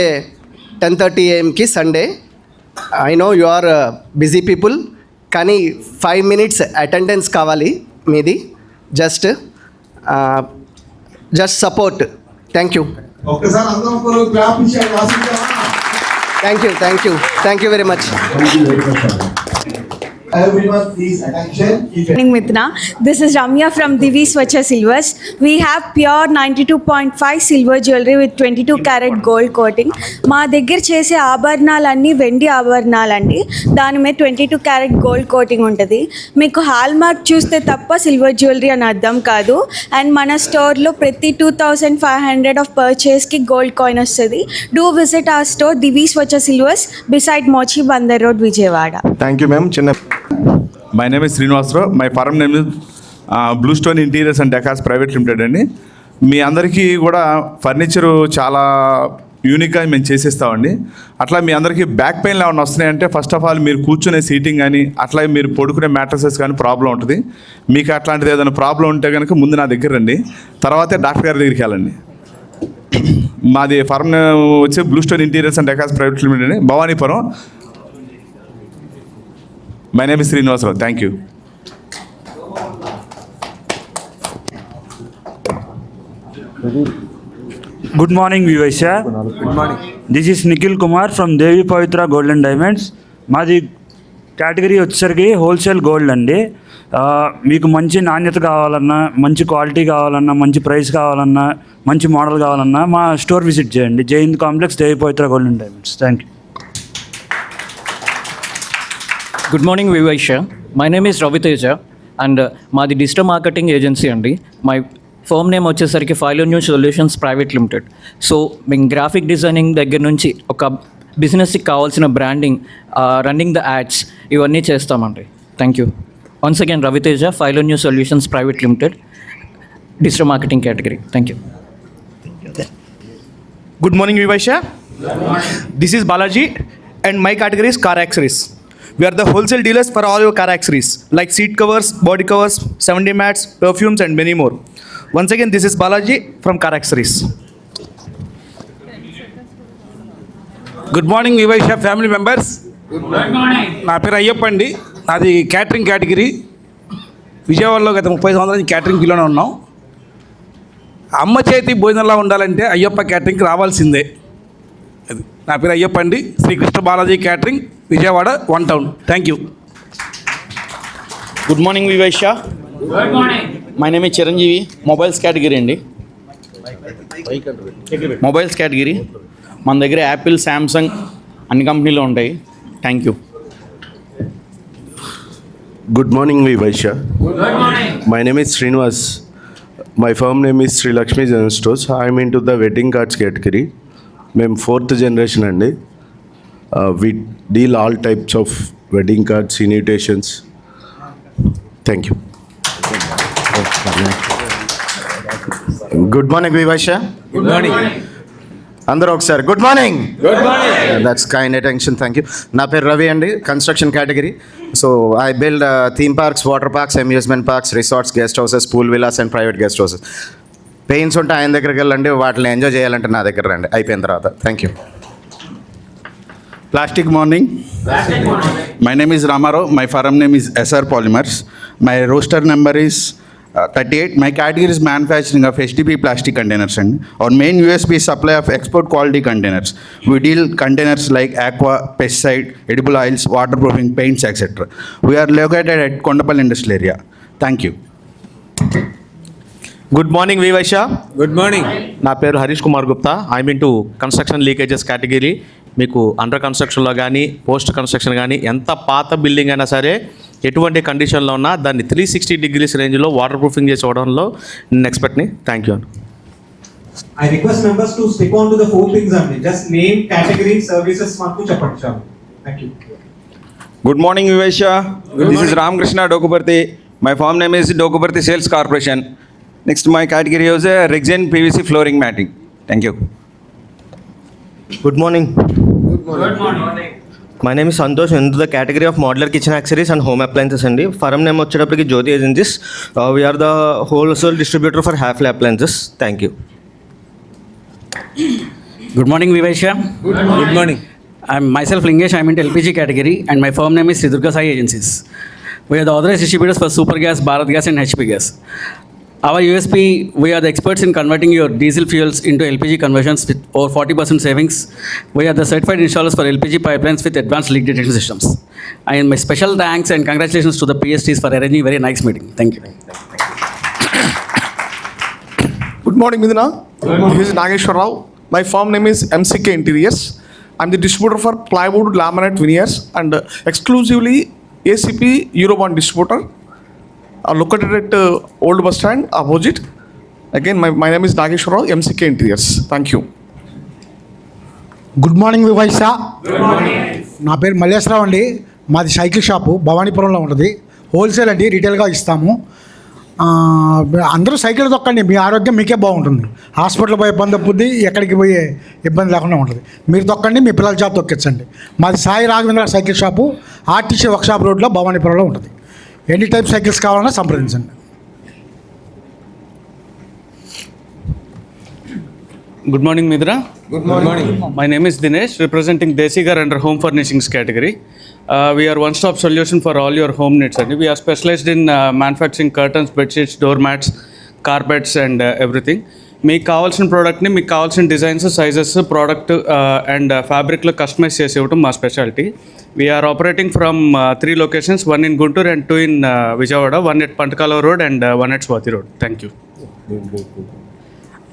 Speaker 7: 10:30 AM Sunday. I know you are busy people, కానీ 5 minutes అటెండెన్స్ కావాలి మీది. Just support. Thank you.
Speaker 2: ఒక్కసారి అందరం క్లాప్ ఇచ్చారు.
Speaker 7: Thank you very much.
Speaker 2: Everyone please attention.
Speaker 20: Morning Mithuna, this is Ramya from Divi Swacha Silvers. We have pure 92.5 silver jewelry with 22 karat gold coating. మా దగ్గర చేసే ఆభరణాలన్నీ వెండి ఆభరణాలండి. దాని మీద 22 karat gold coating ఉంటుంది. మీకు హాల్ మార్క్ చూస్తే తప్ప సిల్వర్ జ్యువెలరీ అని అర్థం కాదు. అండ్ మన స్టోర్లో ప్రతి 2500 ఆఫ్ పర్చేస్కి గోల్డ్ కాయిన్ వస్తుంది. Do visit our store Divi Swacha silvers beside Mochi Bandar road Vijayawada.
Speaker 2: Thank you ma'am. చిన్న
Speaker 21: my name is Srinivasarao. My firm name is blue stone interiors and decors private limited అండి. మీ అందరికీ కూడా ఫర్నిచరు చాలా యూనిక్గా మేము చేసేస్తామండి. అట్లా మీ అందరికీ బ్యాక్ పెయిన్లు ఏమైనా వస్తున్నాయంటే ఫస్ట్ ఆఫ్ ఆల్ మీరు కూర్చునే సీటింగ్ కానీ అట్లా మీరు పడుకునే మ్యాట్రసెస్ కానీ ప్రాబ్లం ఉంటుంది. మీకు అట్లాంటిది ఏదైనా ప్రాబ్లం ఉంటే కనుక ముందు నా దగ్గర రండి, తర్వాతే డాక్టర్ గారి దగ్గరికి వెళ్ళండి. మాది ఫర్మ్ వచ్చి blue stone interiors and decors private limited అండి, Bhavanipuram. My name is Srinivasarao. Thank you.
Speaker 22: Good morning వివైశ్య. Good morning. This is Nikhil Kumar from Devi Pavitra gold and diamonds. మాది కేటగిరీ వచ్చేసరికి హోల్సేల్ గోల్డ్ అండి. మీకు మంచి నాణ్యత కావాలన్నా, మంచి క్వాలిటీ కావాలన్నా, మంచి ప్రైస్ కావాలన్నా, మంచి మోడల్ కావాలన్నా మా స్టోర్ విజిట్ చేయండి. Jaihind complex, Devi Pavitra gold and diamonds. Thank you.
Speaker 23: Good morning వివైశ్య. My name is Raviteja and మాది డిజిటల్ మార్కెటింగ్ ఏజెన్సీ అండి. మై ఫర్మ్ నేమ్ వచ్చేసరికి Phylo new solutions private limited. So మేము గ్రాఫిక్ డిజైనింగ్ దగ్గర నుంచి ఒక బిజినెస్కి కావాల్సిన బ్రాండింగ్, రన్నింగ్ ద యాడ్స్, ఇవన్నీ చేస్తామండి. Thank you. Once again Raviteja, Phylo new solutions private limited, digital marketing category. Thank you.
Speaker 24: Good morning Vivasha. This is Balaji and my category is car accessories. We are the wholesale dealers for all your car accessories like seat covers, body covers, 70 mats, perfumes and many more. Once again, this is Balaji from car accessories.
Speaker 25: Good morning Vivaisha family members. నా పేరు అయ్యప్ప అండి. నాది catering category. విజయవాడలో గత 30 సంవత్సరాల నుంచి catering ఫీల్డ్లోనే ఉన్నాం. అమ్మ చేతి భోజనంలా ఉండాలంటే అయ్యప్ప క్యాటరింగ్కి రావాల్సిందే. అది నా పేరు అయ్యప్ప అండి. Srikrishna Balaji catering, Vijayawada 1 town. Thank you.
Speaker 26: Good morning Vivaisha. Good morning. My name is Chiranjeevi. Mobiles category అండి. మొబైల్స్ కేటగిరీ మన దగ్గర యాపిల్, శాంసంగ్ అన్ని కంపెనీలు ఉంటాయి. Thank you.
Speaker 19: Good morning, Vaishya. Good morning. My name is Srinivas. My firm name is Sri Lakshmi General Stores. I am into the wedding cards category. మేము 4th generation అండి. We deal all types of wedding cards, invitations. Thank you.
Speaker 27: Good morning వివైశ్య. Good morning. అందరూ ఒకసారి good morning. Good morning. That's kind attention. Thank you. నా పేరు రవి అండి, construction category. So I build theme parks, water parks, amusement parks, resorts, guest houses, pool villas and private guest houses. Pains ఉంటే ఆయన దగ్గరికి వెళ్ళండి, వాటిని ఎంజాయ్ చేయాలంటే నా దగ్గర రండి అయిపోయిన తర్వాత. Thank you.
Speaker 16: Plastic morning. My name is Ramarao. My firm name is SR Polymers. My roster number is 38. My category is manufacturing of HDP plastic containers and our main USP is supply of export quality containers. We deal containers like aqua, pesticide, edible oils, waterproofing, paints, etc. We are located at Kondapalli Industrial Area. Thank you.
Speaker 26: Good morning Vivaisha. Good morning. నా పేరు Harish Kumar Gupta. I'm into construction leakages category. మీకు under కన్స్ట్రక్షన్లో కానీ post construction కానీ ఎంత పాత building అయినా సరే ఎటువంటి కండిషన్లో ఉన్నా దాన్ని 360 degrees రేంజ్లో వాటర్ ప్రూఫింగ్ చేసి ఇవ్వడంలో నేను ఎక్స్పర్ట్ని. Thank you.
Speaker 6: I request members to stick on to the 4 things only. Just name, category, services మాకు చెప్పండి చాలు. Thank you.
Speaker 28: Good morning Vivesha. This is Ramakrishna Dokuparthi. My firm name is Dokuparthi Sales Corporation. Next my category is Rexen PVC flooring matting. Thank you.
Speaker 27: Good morning.
Speaker 28: Good morning.
Speaker 4: My name is Santosh in the category of modular kitchen accessories and home appliances అండి. Firm name వచ్చేటప్పటికి Jyothi agencies. We're the wholesale distributor for Hafele appliances. Thank you.
Speaker 5: Good morning, Vivesha. Good morning. I'm myself Lingesh. I'm into LPG category, and my firm name is Sri Durga Sai Agencies. We are the authorized distributors for Super Gas, Bharat Gas, and HP Gas. Our USP, we are the experts in converting your diesel fuels into LPG conversions with over 40% savings. We are the certified installers for LPG pipelines with advanced leak detection systems. And my special thanks and congratulations to the PSTs for arranging a very nice meeting. Thank you.
Speaker 10: Good morning, Midna. This is Nageshwar Rao. My firm name is MCK Interiors. I'm the distributor for plywood, laminate, veneers, and exclusively ACP Eurobond distributor. Located at Old Bus Stand opposite. Again, my name is Nageshwar Rao, MCK Interiors. Thank you.
Speaker 11: Good morning Vivaisha. నా పేరు మల్లేశ్వరరావు అండి. మాది cycle shop భవానీపురంలో ఉంటుంది. Wholesale అండి, రీటైల్గా ఇస్తాము. అందరూ cycle తొక్కండి, మీ ఆరోగ్యం మీకే బాగుంటుంది. హాస్పిటల్ పోయే ఇబ్బంది తప్పుద్ది, ఎక్కడికి పోయే ఇబ్బంది లేకుండా ఉంటుంది. మీరు తొక్కండి, మీ పిల్లల చేత తొక్కించండి. మాది Sai Raghavendra cycle shop RTC workshop రోడ్లో భవానీపురంలో ఉంటుంది. ఎనీ టైప్ సైకిల్స్ కావాలన్నా సంప్రదించండి.
Speaker 5: Good morning, Midra. Good morning. My name is Dinesh, representing Desigar under Home Furnishings category. We are one-stop solution for all your home needs. We are specialized in manufacturing curtains, bedsheets, doormats, carpets, and everything. మీకు కావాల్సిన ప్రోడక్ట్ని మీకు కావాల్సిన designs, sizes, product and ఫ్యాబ్రిక్లో customize చేసి ఇవ్వడం మా speciality. We're operating from 3 locations, 1 in Guntur and 2 in Vijayawada, 1 at Pantakala Road and 1 at Swati Road. Thank you.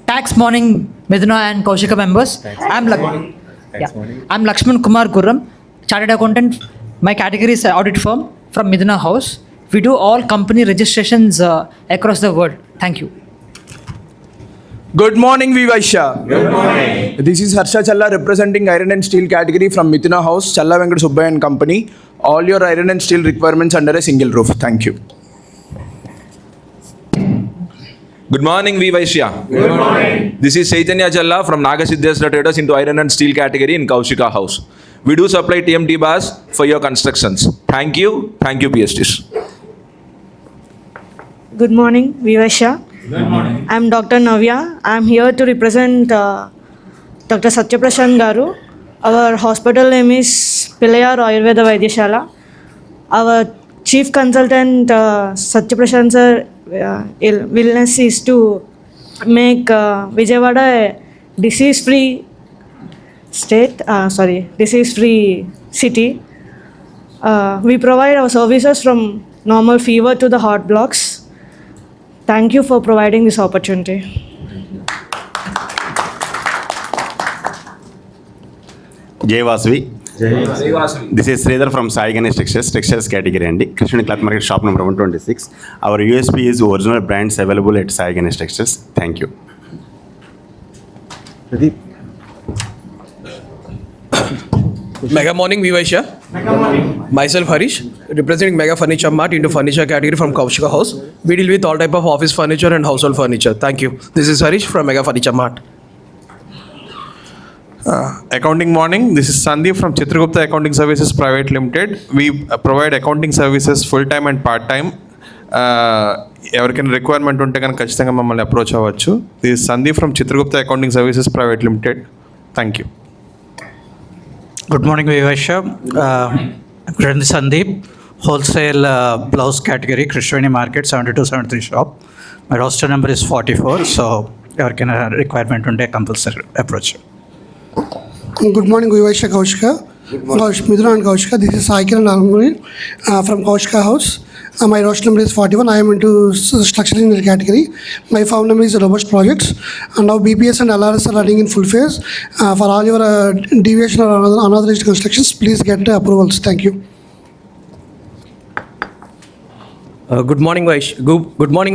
Speaker 12: Tax morning, Midna and Kaushika members. I'm Lakshman Kumar Gurram, Chartered Accountant. My category is audit firm from Midna House. We do all company registrations across the world. Thank you.
Speaker 25: Good morning, Vivasha. Good morning. This is Harsha Challa representing Iron and Steel category from Mithuna House, Challa Venkat Subbaya and Company. All your iron and steel requirements under a single roof. Thank you.
Speaker 28: Good morning, Vivasya. Good morning. This is Chaitanya Challa from Nagasiddheswara Traders into Iron and Steel category in Kaushika House. We do supply TMT bars for your constructions. Thank you. Thank you, PSTs.
Speaker 13: Good morning, Vivasha. Good morning. I'm Dr. Navya. I'm here to represent Dr. Satyaprashan Garu. Our hospital name is Pilayar Ayurveda Vaidyashala. Our chief consultant Satyaprashan sir illness is to make Vijayawada a disease-free state. Disease-free city. We provide our services from normal fever to the heart blocks. Thank you for providing this opportunity.
Speaker 14: Jai Vasavi. This is Sridhar from Sai Ganesh Textiles category and Krishna Cloth Market shop number 126. Our USP is original brands available at Sai Ganesh Textiles. Thank you.
Speaker 25: Mega morning, Vivasha. Mega morning. Myself Harish, representing Mega Furniture Mart into furniture category from Kaushika House. We deal with all type of office furniture and household furniture. Thank you. This is Harish from Mega Furniture Mart.
Speaker 28: Accounting morning. This is Sandeep from Chitragupta Accounting Services Private Limited. We provide accounting services full-time and part-time. ఎవరికైనా requirement ఉంటే కనుక ఖచ్చితంగా మమ్మల్ని approach అవ్వచ్చు. This is Sandeep from Chitragupta accounting services private limited. Thank you.
Speaker 15: Good morning, Vivasha. I'm Sandeep, wholesale blouse category, Krishnaveni Market, 7273 shop. My roster number is 44, so ఎవరికైనా requirement ఉంటే compulsory approach.
Speaker 29: Good morning, Vivasha Kaushika. Midna and Kaushika. This is Saikiran Nalmuri from Kaushika House. My roster number is 41. I am into structural engineering category. My firm name is Robust Projects. And now BPS and LRS are running in full phase. For all your deviation or unauthorized constructions, please get approvals. Thank you.
Speaker 4: Good morning,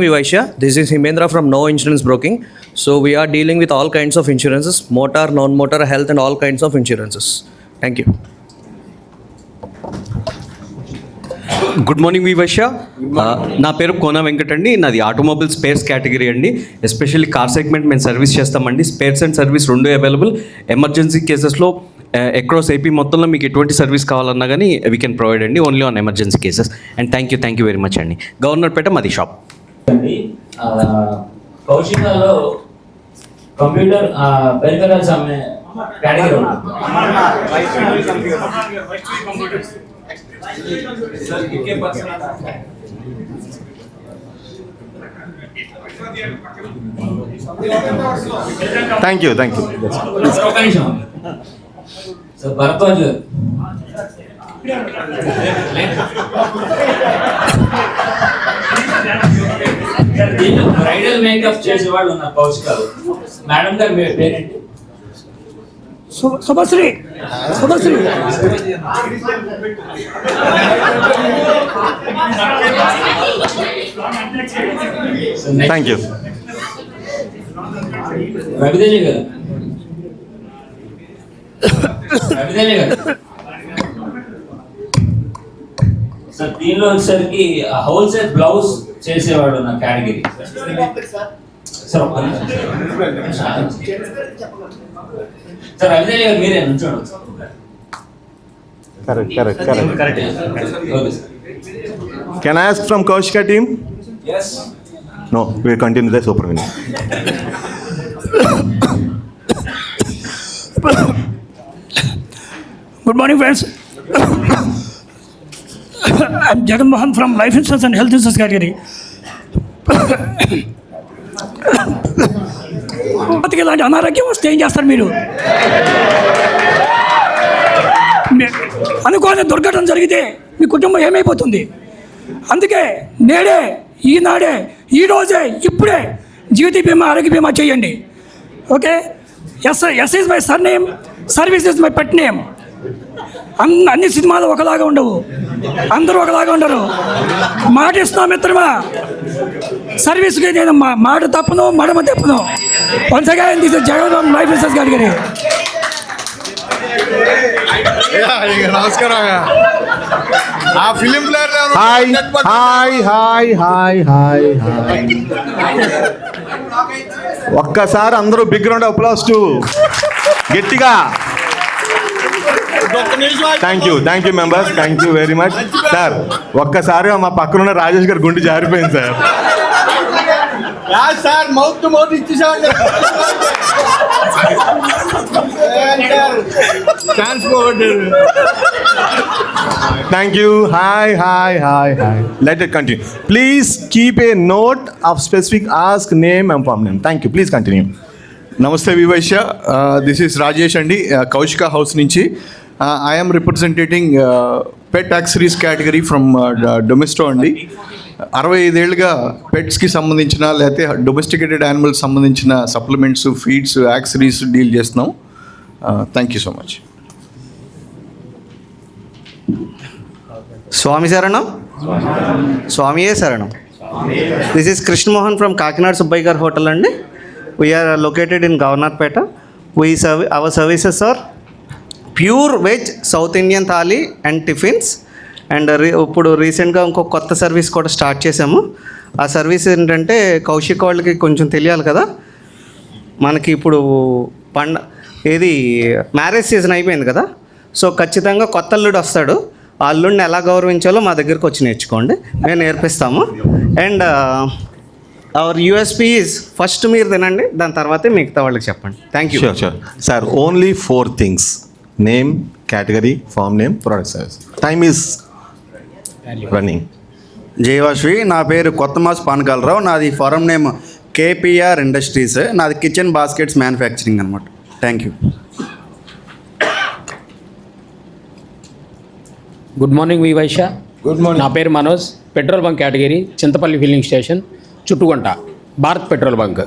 Speaker 4: Vivasha. This is Himendra from No Insurance Broking. So we are dealing with all kinds of insurances, motor, non-motor, health and all kinds of insurances. Thank you.
Speaker 26: Good morning Vivaisha. నా పేరు కోన వెంకట్ అండి. నాది automobile spares category అండి. Especially car segment మేము service చేస్తామండి. Spares and service రెండు available. Emergency కేసెస్లో
Speaker 1: across AP మొత్తంలో మీకు ఎటువంటి సర్వీస్ కావాలన్నా కానీ వీ కెన్ ప్రొవైడ్ అండి, only on emergency cases. And thank you very much అండి. గవర్నర్పేట మాది షాప్.
Speaker 2: కౌశికాలో కంప్యూటర్ పెరిఫెరల్స్ అమ్మే category
Speaker 27: thank you.
Speaker 2: So Bharadwaj bridal makeup చేసేవాళ్ళు ఉన్నారు కౌశికాలు. మేడం గారు మీ పేరేంటి?
Speaker 3: శుభశ్రీ.
Speaker 27: Thank you.
Speaker 2: రవితేజ గారు. సార్ దీనిలో వచ్చేసరికి హోల్సేల్ బ్లౌజ్ చేసేవాడు నా కేటగిరీ. సార్ రవితేజ గారు మీరే నుంచోండి.
Speaker 27: Correct. Can I ask from Kaushika team?
Speaker 2: Yes.
Speaker 27: No, we'll continue the supervision.
Speaker 3: Good morning, friends. I'm Jagan Mohan from Life Insurance and Health Insurance category. ఇలాంటి అనారోగ్యం వస్తే ఏం చేస్తారు మీరు? అనుకోని దుర్ఘటన జరిగితే మీ కుటుంబం ఏమైపోతుంది? అందుకే నేడే, ఈనాడే, ఈరోజే, ఇప్పుడే జీవిత బీమా, ఆరోగ్య బీమా చేయండి. Okay. S is my surname, service is my pet name. అన్ని సినిమాలు ఒకలాగా ఉండవు, అందరూ ఒకలాగా ఉండరు. మాట ఇస్తున్నా మిత్రమా, సర్వీస్కి నేను మాట తప్పను, మడమ తప్పను. Once again this is Jagan life insurance category.
Speaker 27: నమస్కారం. ఆ ఫిలిం ప్లేయర్ ఒక్కసారి అందరూ బిగ్ రౌండ్ అప్లాస్ టు గట్టిగా. Thank you members, thank you very much. Sir ఒక్కసారి మా పక్కన రాజేష్ గారు గుండె జారిపోయింది sir.
Speaker 7: Sir mouth to mouth ఇచ్చేసామండి.
Speaker 27: Thank you. Hi. Let it continue. Please keep a note of specific ask, name and firm name. Thank you. Please continue.
Speaker 24: నమస్తే వివైశ్య, this is Rajesh అండి, Kaushika house నుంచి. I'm representing pet accessories category from Domesto అండి. 65 ఏళ్ళుగా పెట్స్కి సంబంధించిన లేకపోతే domesticated animals సంబంధించిన supplements, feeds, accessories deal చేస్తున్నాం. Thank you so much.
Speaker 16: స్వామి శరణం. స్వామియే శరణం. This is Krishna Mohan from Kakinada Subbayya garu hotel అండి. We're located in Governorpet. Our services are pure veg South Indian thali and tiffins. And ఇప్పుడు రీసెంట్గా ఇంకొక కొత్త సర్వీస్ కూడా స్టార్ట్ చేసాము. ఆ సర్వీస్ ఏంటంటే కౌశిక్ వాళ్ళకి కొంచెం తెలియాలి కదా, మనకి ఇప్పుడు మ్యారేజ్ సీజన్ అయిపోయింది కదా. సో ఖచ్చితంగా కొత్త అల్లుడు వస్తాడు. ఆ అల్లుడిని ఎలా గౌరవించాలో మా దగ్గరకు వచ్చి నేర్చుకోండి, మేము నేర్పిస్తాము. And our USP is first మీరు తినండి, దాని తర్వాతే మిగతా వాళ్ళకి చెప్పండి. Thank you.
Speaker 27: Sure. Sir, only 4 things: name, category, firm name, product service. Time is running.
Speaker 16: జయవాశ్వి. నా పేరు కొత్తమాస్ పానకాలరావు. నాది ఫారం నేమ్ కేపీఆర్ ఇండస్ట్రీస్. నాది కిచెన్ బాస్కెట్స్ మ్యానుఫ్యాక్చరింగ్ అనమాట. Thank you.
Speaker 8: Good morning we Vysya. Good morning. నా పేరు Manoj, petrol bunk category, Chintapalli filling station, Chuttugunta, Bharat petrol bunk.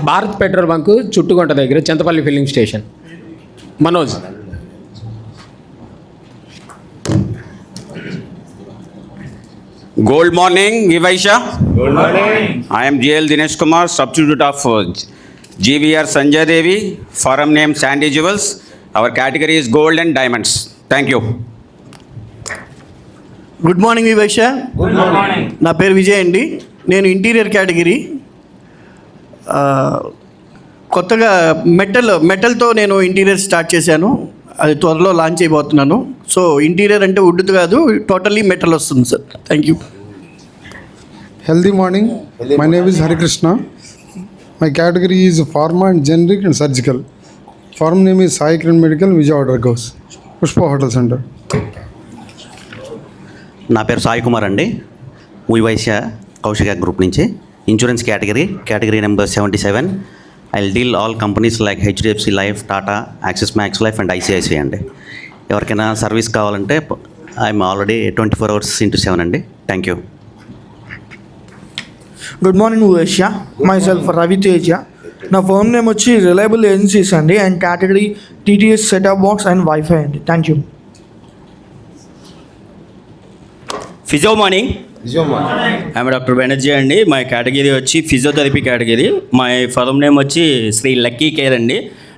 Speaker 8: Bharat petrol bunk Chuttugunta దగ్గర Chintapalli filling station. Manoj.
Speaker 9: Good morning, Vivaisha. Good morning. I am JL Dinesh Kumar, substitute of GVR Sanjay Devi, firm name Sandy Jewels. Our category is gold and diamonds. Thank you.
Speaker 7: Good morning వివైశ్య. Good morning. నా పేరు విజయ్ అండి. నేను interior category. కొత్తగా మెటల్తో నేను interior start చేశాను. అది త్వరలో launch అయిపోతున్నాను. సో ఇంటీరియర్ అంటే వుడ్ కాదు, టోటల్లీ మెటల్ వస్తుంది sir. Thank you.
Speaker 6: Healthy morning. My name is Hari Krishna. My category is pharma and generic and surgical. Farm name is Sai Kiran Medical, Vijayawada House, Pushpa Hotel Center.
Speaker 27: నా పేరు సాయి కుమార్ అండి. Vysya Kaushika group నుంచి insurance category number 77. I will deal all companies like HDFC life, Tata, axis max life and ICICI అండి. ఎవరికైనా service కావాలంటే I'm already 24 hours into 7 అండి. Thank you.
Speaker 10: Good morning Usha. Myself Ravi Teja. నా phone name వచ్చి రిలయబుల్ ఏజెన్సీస్ అండి and category TTS setup box and wifi అండి. Thank you.
Speaker 17: Physio morning. I'm doctor Banerjee అండి. My category వచ్చి physiotherapy category. My firm name వచ్చి Sri lucky care అండి.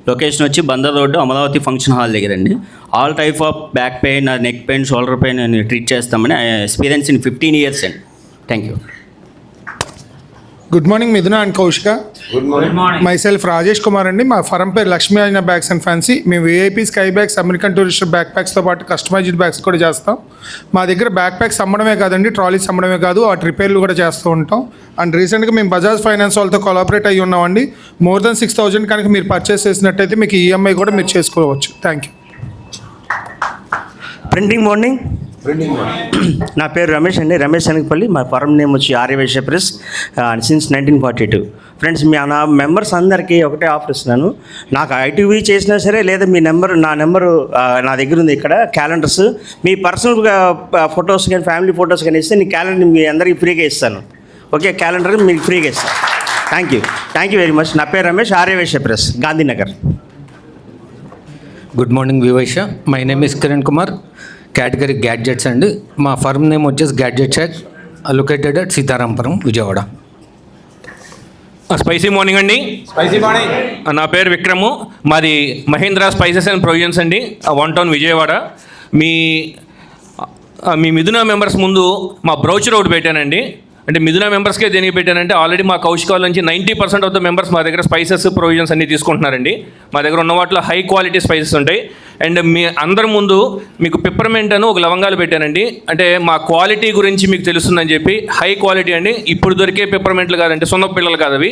Speaker 17: Location వచ్చి Bandar road, Amaravati function hall దగ్గర అండి. All type of back pain, neck pain, shoulder pain treat చేస్తామని experience in 15 years అండి. Thank you.
Speaker 6: Good morning, Miduna and Kaushika. Good morning. Myself Rajesh Kumar అండి. మా firm పేరు Lakshmi Anjaneya bags and fancy. మేము VIP sky bags, American tourister back ప్యాక్స్తో పాటు customised bags కూడా చేస్తాం. మా దగ్గర బ్యాక్ ప్యాక్స్ అమ్మడమే కాదండి, ట్రాలీస్ అమ్మడమే కాదు, వాటి రిపేర్లు కూడా చేస్తూ ఉంటాం. అండ్ రీసెంట్గా మేము బజాజ్ ఫైనాన్స్ వాళ్ళతో కొలాబరేట్ అయ్యి ఉన్నామండి. మోర్ దెన్ 6,000 కనుక మీరు పర్చేస్ చేసినట్టయితే మీకు ఈఎంఐ కూడా మీరు చేసుకోవచ్చు. Thank you.
Speaker 17: Printing morning. నా పేరు రమేష్ అండి. రమేష్ అనకపల్లి. మా ఫర్మ్ నేమ్ వచ్చి ఆర్యవైశ్య ప్రెస్ సిన్స్ 1942. ఫ్రెండ్స్, నా మెంబర్స్ అందరికీ ఒకటే ఆఫర్ ఇస్తున్నాను. నాకు ఐటీవీ చేసినా సరే, లేదా నా నెంబరు నా దగ్గర ఉంది. ఇక్కడ క్యాలెండర్స్, మీ పర్సనల్గా ఫొటోస్ కానీ ఫ్యామిలీ ఫొటోస్ కానీ ఇస్తే నేను క్యాలెండర్ మీ అందరికీ ఫ్రీగా ఇస్తాను. ఓకే, క్యాలెండర్ మీకు ఫ్రీగా ఇస్తాను. Thank you very much. నా పేరు Ramesh, Aryavaishya press, Gandhinagar.
Speaker 18: Good morning Vivaisha. My name is Kiran Kumar. Category gadgets అండి. మా ఫర్మ్ నేమ్ వచ్చేసి gadget shack, located at Sitarampuram, Vijayawada.
Speaker 19: Spicy morning అండి. Spicy morning. నా పేరు విక్రము. మాది మహేంద్ర స్పైసెస్ అండ్ ప్రొవిజన్స్ అండి, 1 Town విజయవాడ. మీ మిథున మెంబర్స్ ముందు మా బ్రౌచర్ ఒకటి పెట్టానండి. అంటే మిథున మెంబర్స్కే దేనికి పెట్టానంటే, ఆల్రెడీ మా కౌశిక నుంచి 90% ఆఫ్ ద మెంబర్స్ మా దగ్గర స్పైసెస్ ప్రొవిజన్స్ అన్నీ తీసుకుంటున్నారండి. మా దగ్గర ఉన్న వాటిలో హై క్వాలిటీ స్పైసెస్ ఉంటాయి. అండ్ మీ అందరి ముందు మీకు పిప్పర్మెంట్ అని ఒక లవంగాలు పెట్టానండి. అంటే మా క్వాలిటీ గురించి మీకు తెలుస్తుందని చెప్పి, హై క్వాలిటీ అండి. ఇప్పుడు దొరికే పిప్పర్మెంట్లు కాదండి, సొంత పిల్లలు కాదు అవి.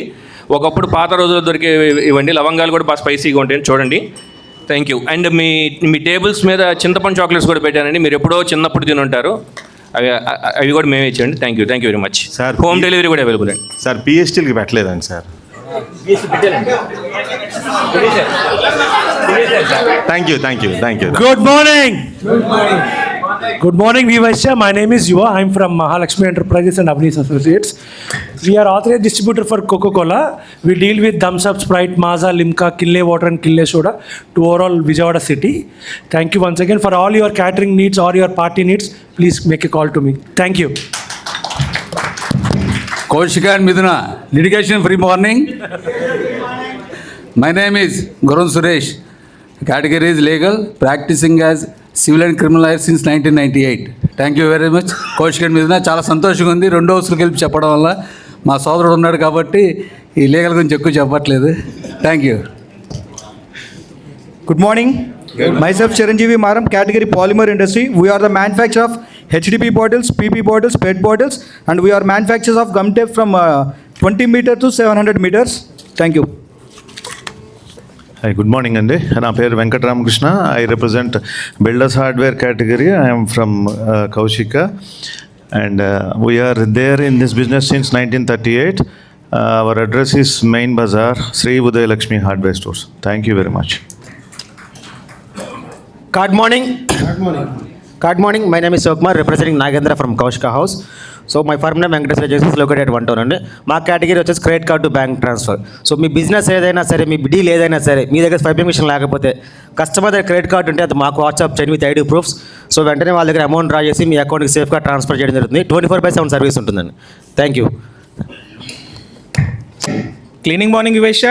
Speaker 19: ఒకప్పుడు పాత రోజుల్లో దొరికే ఇవ్వండి. లవంగాలు కూడా బాగా స్పైసీగా ఉంటాయి, చూడండి. Thank you. And me tables మీద చింతపండు చాక్లెట్స్ కూడా పెట్టానండి. మీరు ఎప్పుడో చిన్నప్పుడు తిని ఉంటారు. అవి కూడా మేమే ఇచ్చాండి. Thank you very much. Sir, home delivery కూడా అవైలబుల్ అండి.
Speaker 20: సార్, పిఎస్టీలకి పెట్టలేదండి sir. Thank you.
Speaker 21: Good morning. Good morning, Vivasya. My name is Yuva. I'm from Mahalakshmi Enterprises and Avnis Associates. We are authorized distributor for Coca-Cola. We deal with Thumbs Up, Sprite, Maaza, Limca, Kinley Water and Kinley Soda to overall Vijayawada city. Thank you once again. For all your catering needs or your party needs, please make a call to me. Thank you.
Speaker 22: Kaushika and Miduna, litigation free morning. My name is Gurun Suresh. Category is legal, practicing as civil and criminal lawyer since 1998. Thank you very much. Kaushik and మీద చాలా సంతోషంగా ఉంది. 2 హౌస్లు కలిపి చెప్పడం వల్ల. మా సోదరుడు ఉన్నాడు కాబట్టి ఈ లీగల్ గురించి ఎక్కువ చెప్పట్లేదు. Thank you.
Speaker 10: Good morning. Myself Chiranjeevi Maram, category polymer industry. We are the manufacturer of HDP bottles, PP bottles, PET bottles, and we are manufacturers of gum tape from 20 meter to 700 meters. Thank you.
Speaker 20: Hi, good morning అండి. నా పేరు Venkata Ramakrishna. I represent builders hardware category. I'm from Kaushika and we're there in this business since 1938. Our address is main Bazar, Sri Udayalakshmi hardware stores. Thank you very much.
Speaker 23: Good morning. Good morning. My name is Sokmar, representing Nagendra from Kaushika House. So my firm name Venkateswara Agency is located at 1 Town అండి. మా category వచ్చేసి credit card to bank transfer. So me business ఏదైనా సరే, మీ deal ఏదైనా సరే, మీ దగ్గర swiping machine లేకపోతే customer దగ్గర క్రెడిట్ కార్డ్ ఉంటే అది మాకు వాట్సాప్ చేయండి విత్ ఐడి ప్రూఫ్స్. సో వెంటనే వాళ్ళ దగ్గర అమౌంట్ డ్రా చేసి మీ అకౌంట్కి సేఫ్గా ట్రాన్స్ఫర్ చేయడం జరుగుతుంది. 24/7 సర్వీస్ ఉంటుందండి. Thank you.
Speaker 30: Cleaning morning Vivaisha.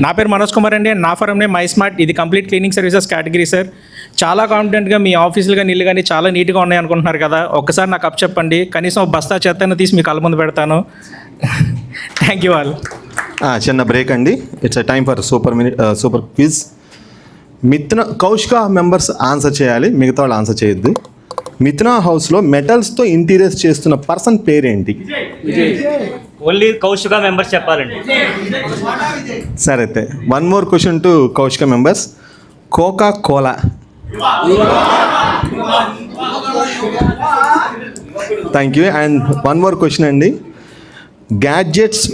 Speaker 30: నా పేరు మనోజ్ కుమార్ అండి. నా ఫర్మ్ నేమ్ మై స్మార్ట్. ఇది complete cleaning services category sir. చాలా కాన్ఫిడెంట్గా మీ ఆఫీసులు కానీ ఇల్లు కానీ చాలా నీట్గా ఉన్నాయి అనుకుంటున్నారు కదా. ఒక్కసారి నాకు అప్ చెప్పండి, కనీసం బస్తా చెత్తను తీసి మీ కళ్ళ ముందు పెడతాను. Thank you all.
Speaker 20: చిన్న బ్రేక్ అండి. It's time for super quiz. మిథున కౌశిక మెంబర్స్ ఆన్సర్ చేయాలి, మిగతా వాళ్ళు ఆన్సర్ చేయొద్దు. మిథున హౌస్లో మెటల్స్తో ఇంటీరియర్స్ చేస్తున్న పర్సన్ పేరేంటి?
Speaker 4: ఓన్లీ కౌశిక మెంబర్స్ చెప్పాలండి.
Speaker 20: సరే అయితే one more question to Kaushika members. Coca Cola. Thank you. And one more question అండి. Gadgets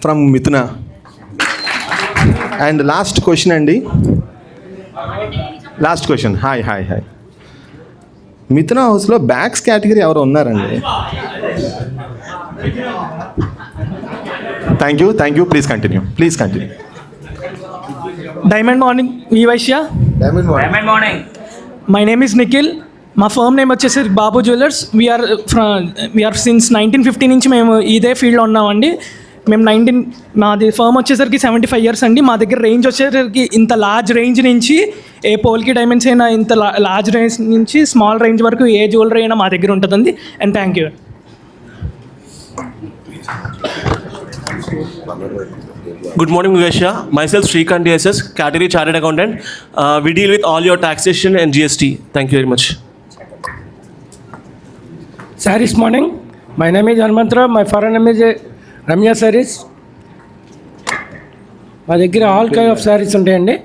Speaker 20: from Mithuna. And last question అండి, last question. Hi hi hi. Mithuna హౌస్లో బ్యాగ్స్ కేటగిరీ ఎవరు ఉన్నారండి? Thank you. Please continue.
Speaker 30: Diamond morning we Vaishya.
Speaker 4: Diamond morning.
Speaker 30: My name is Nikhil. మా firm name వచ్చేసి బాబు jewellers. We are since 1950 నుంచి మేము ఇదే ఫీల్డ్లో ఉన్నామండి. మేము మాది ఫర్మ్ వచ్చేసరికి 75 years అండి. మా దగ్గర రేంజ్ వచ్చేసరికి ఇంత లార్జ్ రేంజ్ నుంచి ఏ పోల్కి డైమండ్స్ అయినా, ఇంత లార్జ్ రేంజ్ నుంచి స్మాల్ రేంజ్ వరకు ఏ జ్యువెలరీ అయినా మా దగ్గర ఉంటుందండి. And thank you.
Speaker 5: Good morning, Vivesha. Myself, Shrikant DSS, category Chartered Accountant. We deal with all your taxation and GST. Thank you very much.
Speaker 3: Saris morning. My name is Hanmantra. My foreign name is Ramya Saris. మా దగ్గర all kind of saris ఉంటాయండి.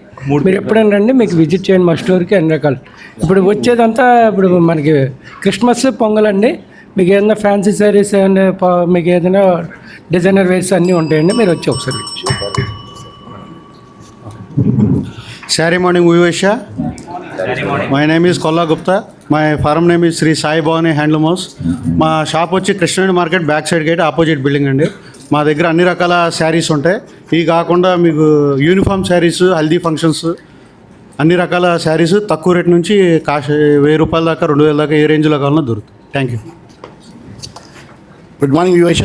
Speaker 3: మీరు ఎప్పుడైనా రండి, మీకు visit చేయండి మా స్టోర్కి. అన్ని రకాలు ఇప్పుడు వచ్చేదంతా ఇప్పుడు మనకి క్రిస్మస్, పొంగల్ అండి. మీకు ఏదైనా ఫ్యాన్సీ శారీస్ అండ్ మీకు ఏదైనా డిజైనర్ వేర్స్ అన్నీ ఉంటాయండి. మీరు వచ్చి ఒకసారి.
Speaker 11: Shari morning, Vivesha. My name is Kolla Gupta. My farm name is Sri Sai Bhavani Handloom House. మా షాప్ వచ్చి Krishnaveni market back side gate opposite building అండి. మా దగ్గర అన్ని రకాల శారీస్ ఉంటాయి. ఇవి కాకుండా మీకు యూనిఫామ్ శారీస్, హల్దీ ఫంక్షన్స్, అన్ని రకాల శారీస్ తక్కువ రేట్ నుంచి కాస్ట్ 1000 రూపాయల దాకా 2000 దాకా ఏ రేంజ్లో కావాలన్నా దొరుకుతుంది. Thank you.
Speaker 12: Good morning Vivaisha.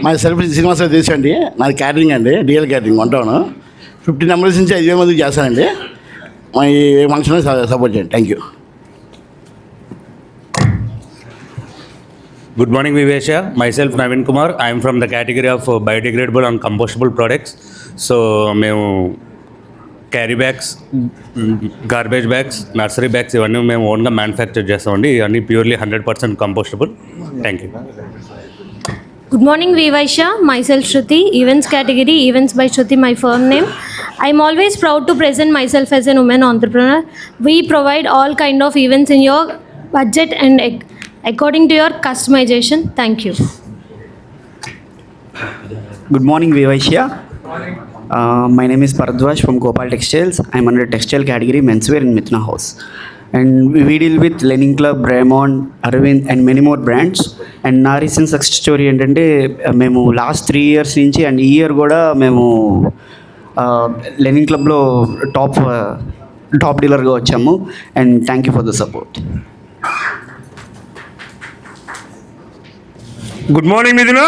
Speaker 12: Myself Srinivasarao దేశం అండి. నాది క్యాటరింగ్ అండి, డిఎల్ క్యాటరింగ్ ఉంటాను. 50 numbers నుంచి 5,000 మందికి చేస్తానండి. మా ఈ ఫంక్షన్ సపోర్ట్ చేయండి. Thank you.
Speaker 13: Good morning, Vivesha. Myself, Navin Kumar. I am from the category of biodegradable and compostable products. So, మేము carry bags, garbage bags, nursery bags ఇవన్నీ మేము ఓన్గా మ్యానుఫ్యాక్చర్ చేస్తామండి. ఇవన్నీ purely 100% compostable. Thank you.
Speaker 14: Good morning, Vivaisha. Myself, Shruti. Events category, Events by Shruti, my firm name. I'm always proud to present myself as a woman entrepreneur. We provide all kind of events in your budget and according to your customization. Thank you.
Speaker 15: Good morning, Vivaisha. My name is Paradwash from Gopal Textiles. I'm under textile category menswear in Mithuna House. And we deal with Lenin Club, Raymond, Arvind and many more brands. And నా recent success story ఏంటంటే మేము last 3 years నుంచి and ఈ year కూడా మేము linen క్లబ్లో top డీలర్గా వచ్చాము. And thank you for the support.
Speaker 25: Good morning Mithuna.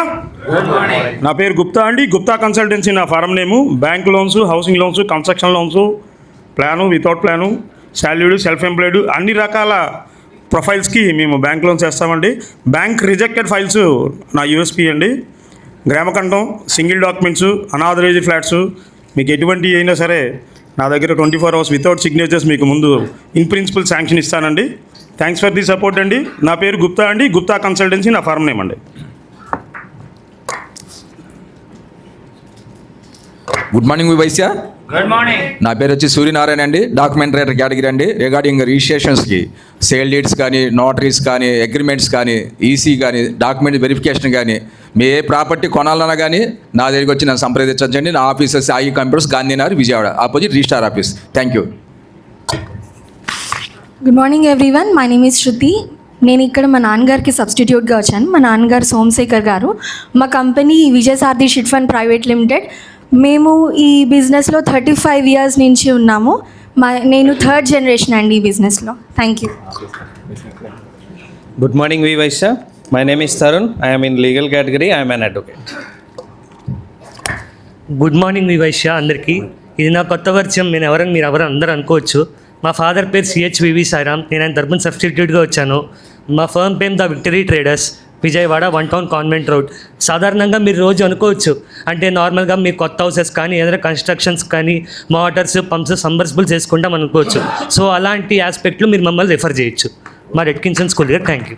Speaker 25: నా పేరు గుప్తా అండి. గుప్తా కన్సల్టెన్సీ నా firm name. Bank loans, housing loans, construction loans, plan, without plan, salaried, self employed అన్ని రకాల ప్రొఫైల్స్కి మేము బ్యాంక్ లోన్స్ వేస్తామండి. బ్యాంక్ రిజెక్టెడ్ ఫైల్స్ నా యూఎస్పీ అండి. గ్రామకంఠం, సింగిల్ డాక్యుమెంట్స్, అనాథరైజ్డ్ ఫ్లాట్స్ మీకు ఎటువంటి అయినా సరే నా దగ్గర 24 hours వితౌట్ సిగ్నేచర్స్ మీకు ముందు ఇన్ ప్రిన్సిపల్ శాంక్షన్ ఇస్తానండి. థ్యాంక్స్ ఫర్ ది సపోర్ట్ అండి. నా పేరు గుప్తా అండి. గుప్తా కన్సల్టెన్సీ నా ఫార్మ్ నేమ్ అండి.
Speaker 28: Good morning వివైశ్య.
Speaker 4: Good morning.
Speaker 28: నా పేరు వచ్చి సూర్యనారాయణ అండి. డాక్యుమెంట్ రైటర్ కేటగిరీ అండి. రిగార్డింగ్ రిజిస్ట్రేషన్స్కి, సేల్ డీడ్స్ కానీ, నోటరీస్ కానీ, అగ్రిమెంట్స్ కానీ, ఈసీ కానీ, డాక్యుమెంట్ వెరిఫికేషన్ కానీ, మీ ఏ ప్రాపర్టీ కొనాలన్నా కానీ నా దగ్గరికి వచ్చి నన్ను సంప్రదించండి. నా offices I computers, Gandhinagar, Vijayawada, opposite registrar office. Thank you.
Speaker 29: Good morning everyone. My name is Shruti. నేను ఇక్కడ మా నాన్నగారికి సబ్స్టిట్యూట్గా వచ్చాను. మా నాన్నగారు సోమశేఖర్ గారు. మా company Vijayasarathi shit fund private limited. మేము ఈ బిజినెస్లో 35 years నుంచి ఉన్నాము. నేను 3rd generation అండి ఈ బిజినెస్లో. Thank you.
Speaker 31: Good morning వివైశ్య. My name is Tarun. I'm in legal category. I'm an advocate.
Speaker 4: Good morning Vivaishya అందరికీ. ఇది నా కొత్త పరిచయం. మీరు ఎవరు అందరూ అనుకోవచ్చు. మా ఫాదర్ పేరు CHVV సాయిరామ్. నేను ఆయన తరపున సబ్స్టిట్యూట్గా వచ్చాను. మా ఫర్మ్ పేరు the victory traders. Vijayawada 1 town convent road. సాధారణంగా మీరు రోజు అనుకోవచ్చు అంటే నార్మల్గా మీరు కొత్త హౌసెస్ కానీ ఏదైనా కన్స్ట్రక్షన్స్ కానీ మోటార్స్ పంప్స్ సమ్మర్సిబుల్స్ చేసుకుంటాం అనుకోవచ్చు. సో అలాంటి ఆస్పెక్ట్లు మీరు మమ్మల్ని రిఫర్ చేయొచ్చు మా రెడ్కిన్సన్ స్కూల్ దగ్గర. Thank you.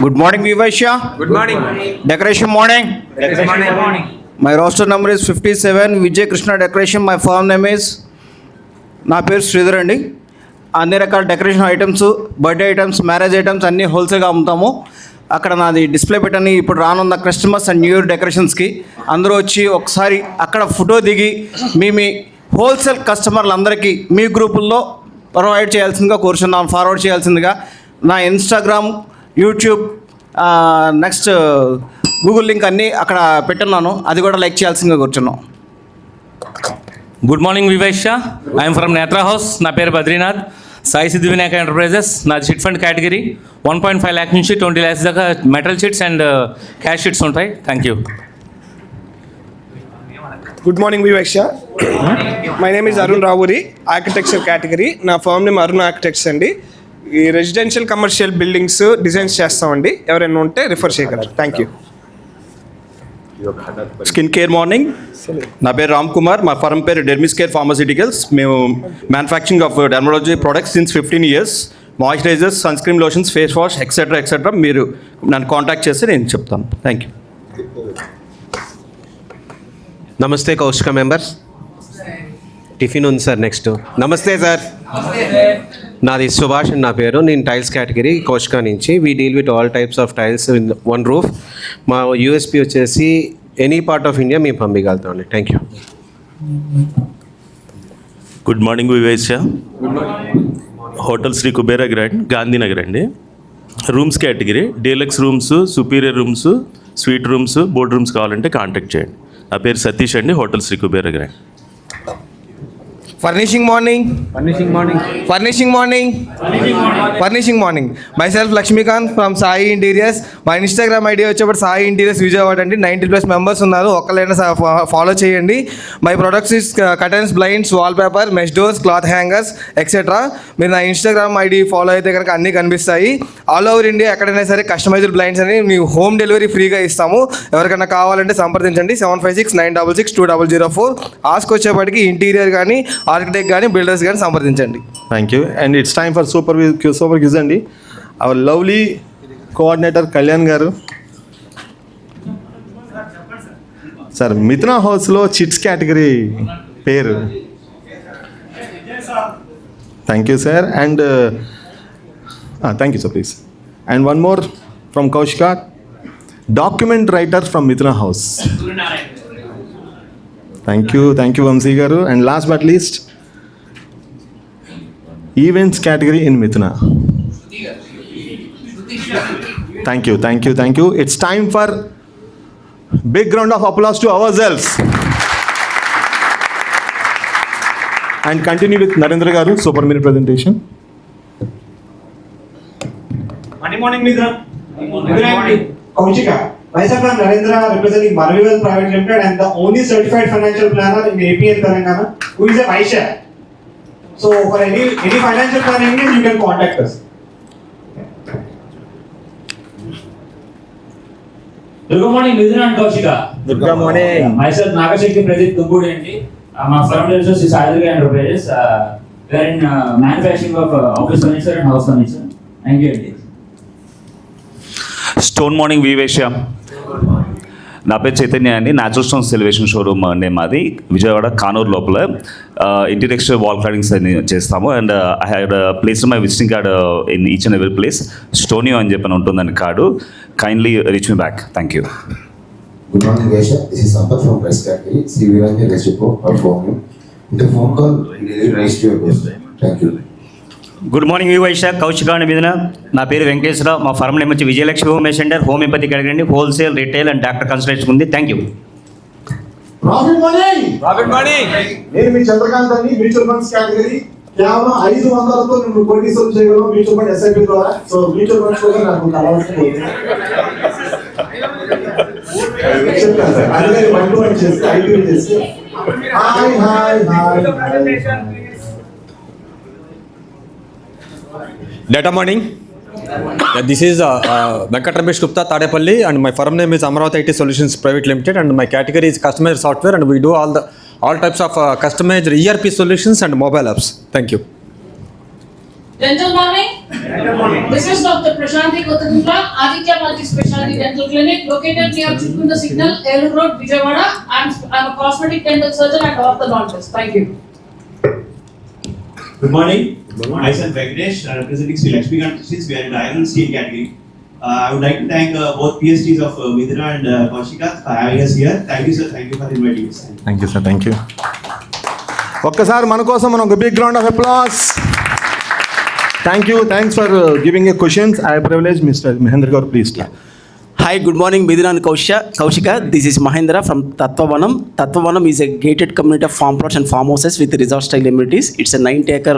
Speaker 1: Good morning, Vivasya. Good morning. Decoration morning. Morning. My roster number is 57, Vijay Krishna Decoration. My firm name is, నా పేరు శ్రీధర్ అండి. అన్ని రకాల decoration items, birthday items, marriage items అన్నీ హోల్సేల్గా అమ్ముతాము. అక్కడ నాది డిస్ప్లే పెట్టని ఇప్పుడు రానున్న క్రిస్మస్ అండ్ న్యూ ఇయర్ డెకరేషన్స్కి అందరూ వచ్చి ఒకసారి అక్కడ ఫోటో దిగి మీ హోల్సేల్ కస్టమర్లందరికీ మీ గ్రూపుల్లో ప్రొవైడ్ చేయాల్సిందిగా కోరుచున్నాను, ఫార్వర్డ్ చేయాల్సిందిగా. నా Instagram, YouTube, next Google link అన్నీ అక్కడ పెట్టున్నాను, అది కూడా లైక్ చేయాల్సిందిగా కూర్చున్నాం.
Speaker 2: Good morning Vivaishya, I'm from Netra house. నా పేరు బద్రీనాథ్. సాయి సిద్ధి వినాయక ఎంటర్ప్రైజెస్. నాది చిట్ ఫండ్ కేటగిరీ. 1.5 lakh నుంచి 20 lakhs దాకా metal sheets and cash sheets ఉంటాయి. Thank you.
Speaker 6: Good morning, Vivasya. My name is Arun Ravuri, architecture category. నా ఫర్మ్ నేమ్ అరుణ్ ఆర్కిటెక్ట్స్ అండి. ఈ residential commercial buildings designs చేస్తామండి. ఎవరైనా ఉంటే రిఫర్ చేయగలరు. Thank you.
Speaker 7: Skin care morning. నా పేరు రామ్ కుమార్. మా ఫర్మ్ పేరు డెర్మిస్ కేర్ ఫార్మాస్యూటికల్స్. మేము manufacturing of dermatology products since 15 years. Moisturisers, sunscreen lotions, face wash etcetera. మీరు నన్ను కాంటాక్ట్ చేస్తే నేను చెప్తాను. Thank you.
Speaker 8: నమస్తే కౌశిక మెంబర్స్. టిఫిన్ ఉంది సార్ నెక్స్ట్. నమస్తే సార్. నాది సుభాష్ అని నా పేరు. నేను టైల్స్ కేటగిరీ కౌశిక నుంచి. We deal with all types of tiles in one roof. మా యూఎస్పీ వచ్చేసి ఎనీ పార్ట్ ఆఫ్ ఇండియా మేము పంపించగలుగుతామండి. Thank you.
Speaker 9: Good morning Vivaishya. Hotel Sri Kubera grand, Gandhinagar అండి. Rooms category deluxe rooms, superior rooms, suite rooms, board rooms కావాలంటే contact చేయండి. నా పేరు సతీష్ అండి, hotel Sri Kubera grand.
Speaker 6: Furnishing morning. Myself Lakshmikant from Sai Interiors. My Instagram ID వచ్చేప్పుడు Sai Interiors Vijayawada అండి. 90+ members ఉన్నారు. ఒక్కలైనా follow చేయండి. My products is curtains, blinds, wall paper, mesh doors, cloth hangers etcetera. మీరు నా ఇన్స్టాగ్రామ్ ఐడి ఫాలో అయితే కనుక అన్నీ కనిపిస్తాయి. ఆల్ ఓవర్ ఇండియా ఎక్కడైనా సరే కస్టమైజ్డ్ బ్లైండ్స్ అని మీ హోమ్ డెలివరీ ఫ్రీగా ఇస్తాము. ఎవరికైనా కావాలంటే సంప్రదించండి. 7569662004. ఆస్క్ వచ్చేప్పటికి ఇంటీరియర్ కానీ, ఆర్కిటెక్ట్ కానీ, బిల్డర్స్ కానీ సంప్రదించండి.
Speaker 7: Thank you. And it's time for super quiz అండి. Our lovely coordinator Kalyan garu. Sir, Mithuna హౌస్లో చిట్స్ కేటగిరీ పేరు. Thank you sir. And thank you sir, please. And one more from Kaushika, document writer from Mithuna house. Thank you Vamsi garu. And last but least, events category in Mithuna. Thank you. It's time for big round of applause to our selves. And continue with Narendra గారు, super mini presentation.
Speaker 16: Morning, Mithuna. Kaushika. Myself, I'm Narendra, representing Marvivel Private Limited. I'm the only certified financial planner in AP and Telangana who is a Vaishya. So, for any financial planning needs, you can contact us.
Speaker 17: Good morning, Mithuna and Kaushika.
Speaker 7: Good morning.
Speaker 17: Myself, Nagashekti Pradeep Tugudi andi. My firm is Sadhika Enterprises. We are in manufacturing of office furniture and house furniture. Thank you.
Speaker 24: Stone morning Vivaishya. నా పేరు చైతన్య అండి. Natural stones elevation showroom అండి మాది, విజయవాడ కానూరు లోపల. Interior exterior wall claddings అని చేస్తాము. And I had place my visiting card in each and every place. Stonio అని చెప్పని ఉంటుందండి card. Kindly reach me back. Thank you.
Speaker 26: Good morning, Vaishya. This is Sampath from Press Category. See, we are here to perform you. With a phone call, raise to your post. Thank you.
Speaker 27: Good morning Vivaishya, Kaushika and Mithuna. నా పేరు వెంకటేశ్వరరావు. మా firm name వచ్చి Vijayalakshmi home centre, homeopathy category, wholesale, retail and doctor consultation ఉంది. Thank you.
Speaker 12: Profit morning. నేను మీ చంద్రకాంత్ అండి, mutual funds category. కేవలం 500తో నేను కోటీశ్వరం చేయగలను మ్యూచువల్ ఫండ్ ఎస్ఐపి ద్వారా. సో మ్యూచువల్ ఫండ్స్ కూడా నాకు అలవాటు అందుకని 1 చేస్తే 5 చేస్తే
Speaker 7: data morning.
Speaker 3: This is Venkat Ramesh Gupta, Tadepalli, and my firm name is Amravati IT Solutions Private Limited, and my category is customized software, and we do all types of customized ERP solutions and mobile apps. Thank you.
Speaker 5: Dental morning. This is Dr. Prashanthi Kottagunta, Aditya Multi Specialty Dental Clinic, located near Chukunda Signal, Elur Road, Vijayawada. I'm a cosmetic dental surgeon and orthodontist. Thank you.
Speaker 16: Good morning. Myself Venkatesh, representing Sri Lakshmi Industries. We are in the iron and steel category. I would like to thank both PSTs of Vidra and Kaushika for having us here. Thank you, sir. Thank you for inviting us.
Speaker 10: Thank you, sir. Thank you. ఒక్కసారి మన కోసం మనం ఒక big round of applause. Thank you. Thanks for giving a questions. I privilege mister Mahendra garu, please.
Speaker 11: Hi, good morning, Vidra and Kaushika. This is Mahendra from Tattvavanam. Tattvavanam is a gated community of farm plots and farmhouses with resort style amenities. It's a 90-acre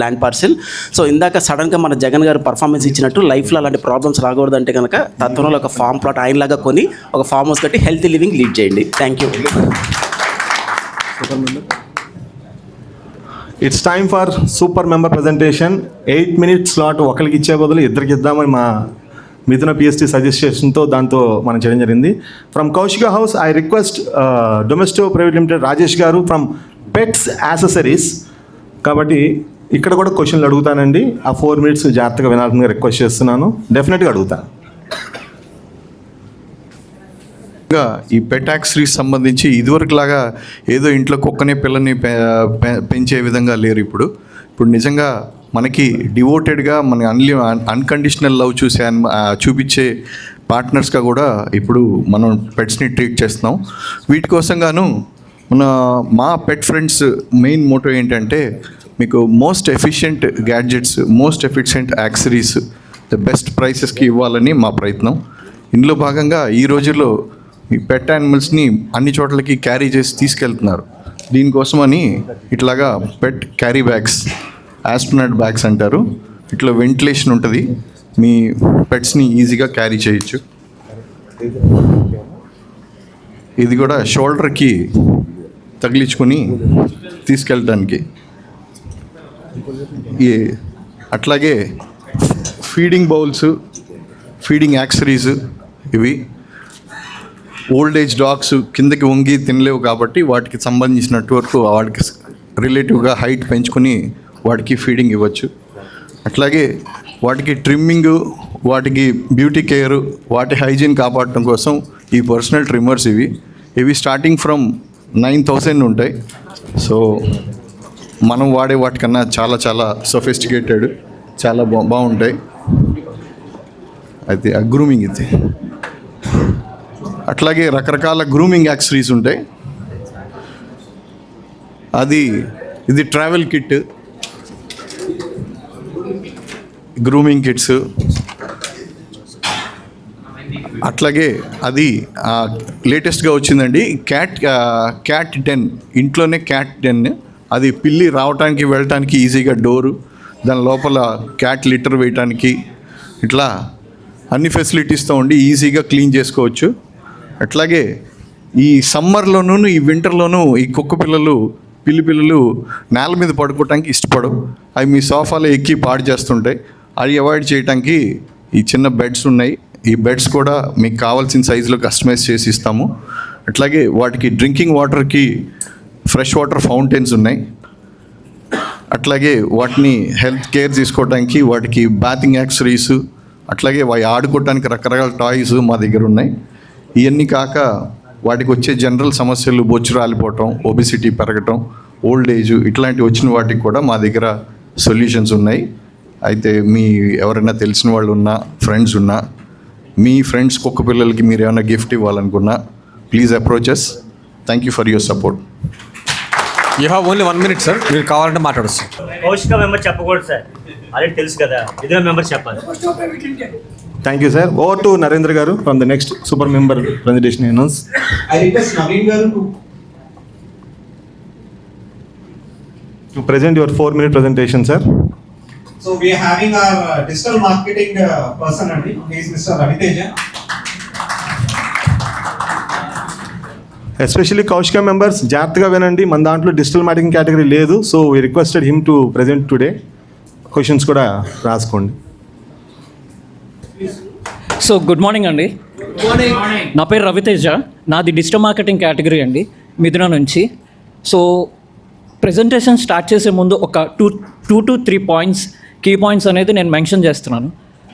Speaker 11: land parcel. So ఇందాక సడన్గా మన జగన్ గారు performance ఇచ్చినట్టు లైఫ్లో అలాంటి problems రాకూడదంటే కనుక తత్వనంలో ఒక form plot ఆయనలాగా కొని ఒక ఫామ్ హౌస్ కట్టి హెల్తీ లివింగ్ లీడ్ చేయండి. Thank you.
Speaker 10: It's time for super member presentation. 8 minutes slot ఒకరికి ఇచ్చే బదులు ఇద్దరికి ఇద్దామని మా మిథున పిఎస్టీ సజెషన్తో దాంతో మనం చేయడం జరిగింది. From Kaushika house I request Domesto private limited Rajesh garu from pets accessories. కాబట్టి ఇక్కడ కూడా క్వశ్చన్లు అడుగుతానండి. ఆ 4 minutes జాగ్రత్తగా వినాలని రిక్వెస్ట్ చేస్తున్నాను. డెఫినెట్గా అడుగుతాను.
Speaker 18: ఈ పెట్ యాక్సరీస్ సంబంధించి ఇదివరకులాగా ఏదో ఇంట్లో కుక్కనే పిల్లని పెంచే విధంగా లేరు. ఇప్పుడు నిజంగా మనకి డివోటెడ్గా మన అన్కండిషనల్ లవ్ చూపించే పార్ట్నర్స్గా కూడా ఇప్పుడు మనం పెట్స్ని ట్రీట్ చేస్తున్నాం. వీటి కోసం గాను మా పెట్ ఫ్రెండ్స్ మెయిన్ మోటో ఏంటంటే మీకు most efficient gadgets, most efficient accessories the best ప్రైసెస్కి ఇవ్వాలని మా ప్రయత్నం. ఇందులో భాగంగా ఈ రోజుల్లో ఈ పెట్ యానిమల్స్ని అన్ని చోట్లకి క్యారీ చేసి తీసుకెళ్తున్నారు. దీనికోసమని ఇట్లాగా పెట్ క్యారీ బ్యాగ్స్, ఆస్ట్రోనాట్ బ్యాగ్స్ అంటారు. ఇట్లా వెంటిలేషన్ ఉంటుంది, మీ పెట్స్ని ఈజీగా క్యారీ చేయొచ్చు. ఇది కూడా షోల్డర్కి తగిలించుకొని తీసుకెళ్ళడానికి. అట్లాగే ఫీడింగ్ బౌల్స్, ఫీడింగ్ యాక్సరీస్, ఇవి ఓల్డ్ ఏజ్ డాగ్స్ కిందకి వంగి తినలేవు కాబట్టి వాటికి సంబంధించినట్టు వరకు వాటికి రిలేటివ్గా హైట్ పెంచుకొని వాటికి ఫీడింగ్ ఇవ్వచ్చు. అట్లాగే వాటికి ట్రిమ్మింగ్, వాటికి బ్యూటీ కేర్, వాటి హైజీన్ కాపాడటం కోసం ఈ పర్సనల్ ట్రిమ్మర్స్ ఇవి స్టార్టింగ్ ఫ్రమ్ 9,000 ఉంటాయి. సో మనం వాడే వాటికన్నా చాలా చాలా సొఫిస్టికేటెడ్, చాలా బాగుంటాయి. అయితే ఆ గ్రూమింగ్ ఇది. అట్లాగే రకరకాల గ్రూమింగ్ యాక్సరీస్ ఉంటాయి. ఇది ట్రావెల్ కిట్, గ్రూమింగ్ కిట్స్. అట్లాగే అది లేటెస్ట్గా వచ్చిందండి క్యాట్ డెన్. ఇంట్లోనే క్యాట్ డెన్. అది పిల్లి రావటానికి వెళ్ళటానికి ఈజీగా డోరు, దాని లోపల క్యాట్ లిటర్ వేయటానికి ఇట్లా అన్ని ఫెసిలిటీస్తో ఉండి ఈజీగా క్లీన్ చేసుకోవచ్చు. అట్లాగే ఈ సమ్మర్లోనూ ఈ వింటర్లోనూ ఈ కుక్క పిల్లి పిల్లలు నేల మీద పడుకోవటానికి ఇష్టపడవు. అవి మీ సోఫాలో ఎక్కి పాడు చేస్తుంటాయి. అది అవాయిడ్ చేయడానికి ఈ చిన్న బెడ్స్ ఉన్నాయి. ఈ బెడ్స్ కూడా మీకు కావాల్సిన సైజులో కస్టమైజ్ చేసి ఇస్తాము. అట్లాగే వాటికి డ్రింకింగ్ వాటర్కి ఫ్రెష్ వాటర్ ఫౌంటైన్స్ ఉన్నాయి. అట్లాగే వాటిని హెల్త్ కేర్ తీసుకోవడానికి వాటికి బాతింగ్ యాక్సరీస్, అట్లాగే వాటి ఆడుకోవడానికి రకరకాల టాయ్స్ మా దగ్గర ఉన్నాయి. ఇవన్నీ కాక వాటికి వచ్చే జనరల్ సమస్యలు, బొచ్చు రాలిపోవటం, ఒబిసిటీ పెరగటం, ఓల్డ్ ఏజ్, ఇట్లాంటివి వచ్చిన వాటికి కూడా మా దగ్గర సొల్యూషన్స్ ఉన్నాయి. అయితే మీ ఎవరైనా తెలిసిన వాళ్ళు ఉన్నా, ఫ్రెండ్స్ ఉన్నా, మీ ఫ్రెండ్స్ కుక్క పిల్లలకి మీరు ఏమైనా గిఫ్ట్ ఇవ్వాలనుకున్నా please approach us. Thank you for your support.
Speaker 3: You have only 1 minute sir, మీరు కావాలంటే మాట్లాడచ్చు.
Speaker 27: కౌశిక మెంబర్ చెప్పకూడదు సార్, అదే తెలుసు కదా, ఇద్దరు మెంబర్ చెప్పాలి.
Speaker 10: Thank you sir. Over to Narendra garu from the next super member presentation announce.
Speaker 16: I request Naveen garu
Speaker 10: to present your 4-minute presentation, sir.
Speaker 16: So we are having our digital marketing person, he is Mr. Raviteja.
Speaker 10: Especially Kaushika members జాగ్రత్తగా వినండి, మన దాంట్లో digital marketing category లేదు. So we requested him to present today. Questions కూడా రాసుకోండి.
Speaker 13: So good morning అండి. నా పేరు రవితేజ, నాది డిజిటల్ మార్కెటింగ్ కేటగిరీ అండి, మిథున నుంచి. సో ప్రెజెంటేషన్ స్టార్ట్ చేసే ముందు ఒక two to three points, key points అనేది నేను మెన్షన్ చేస్తున్నాను.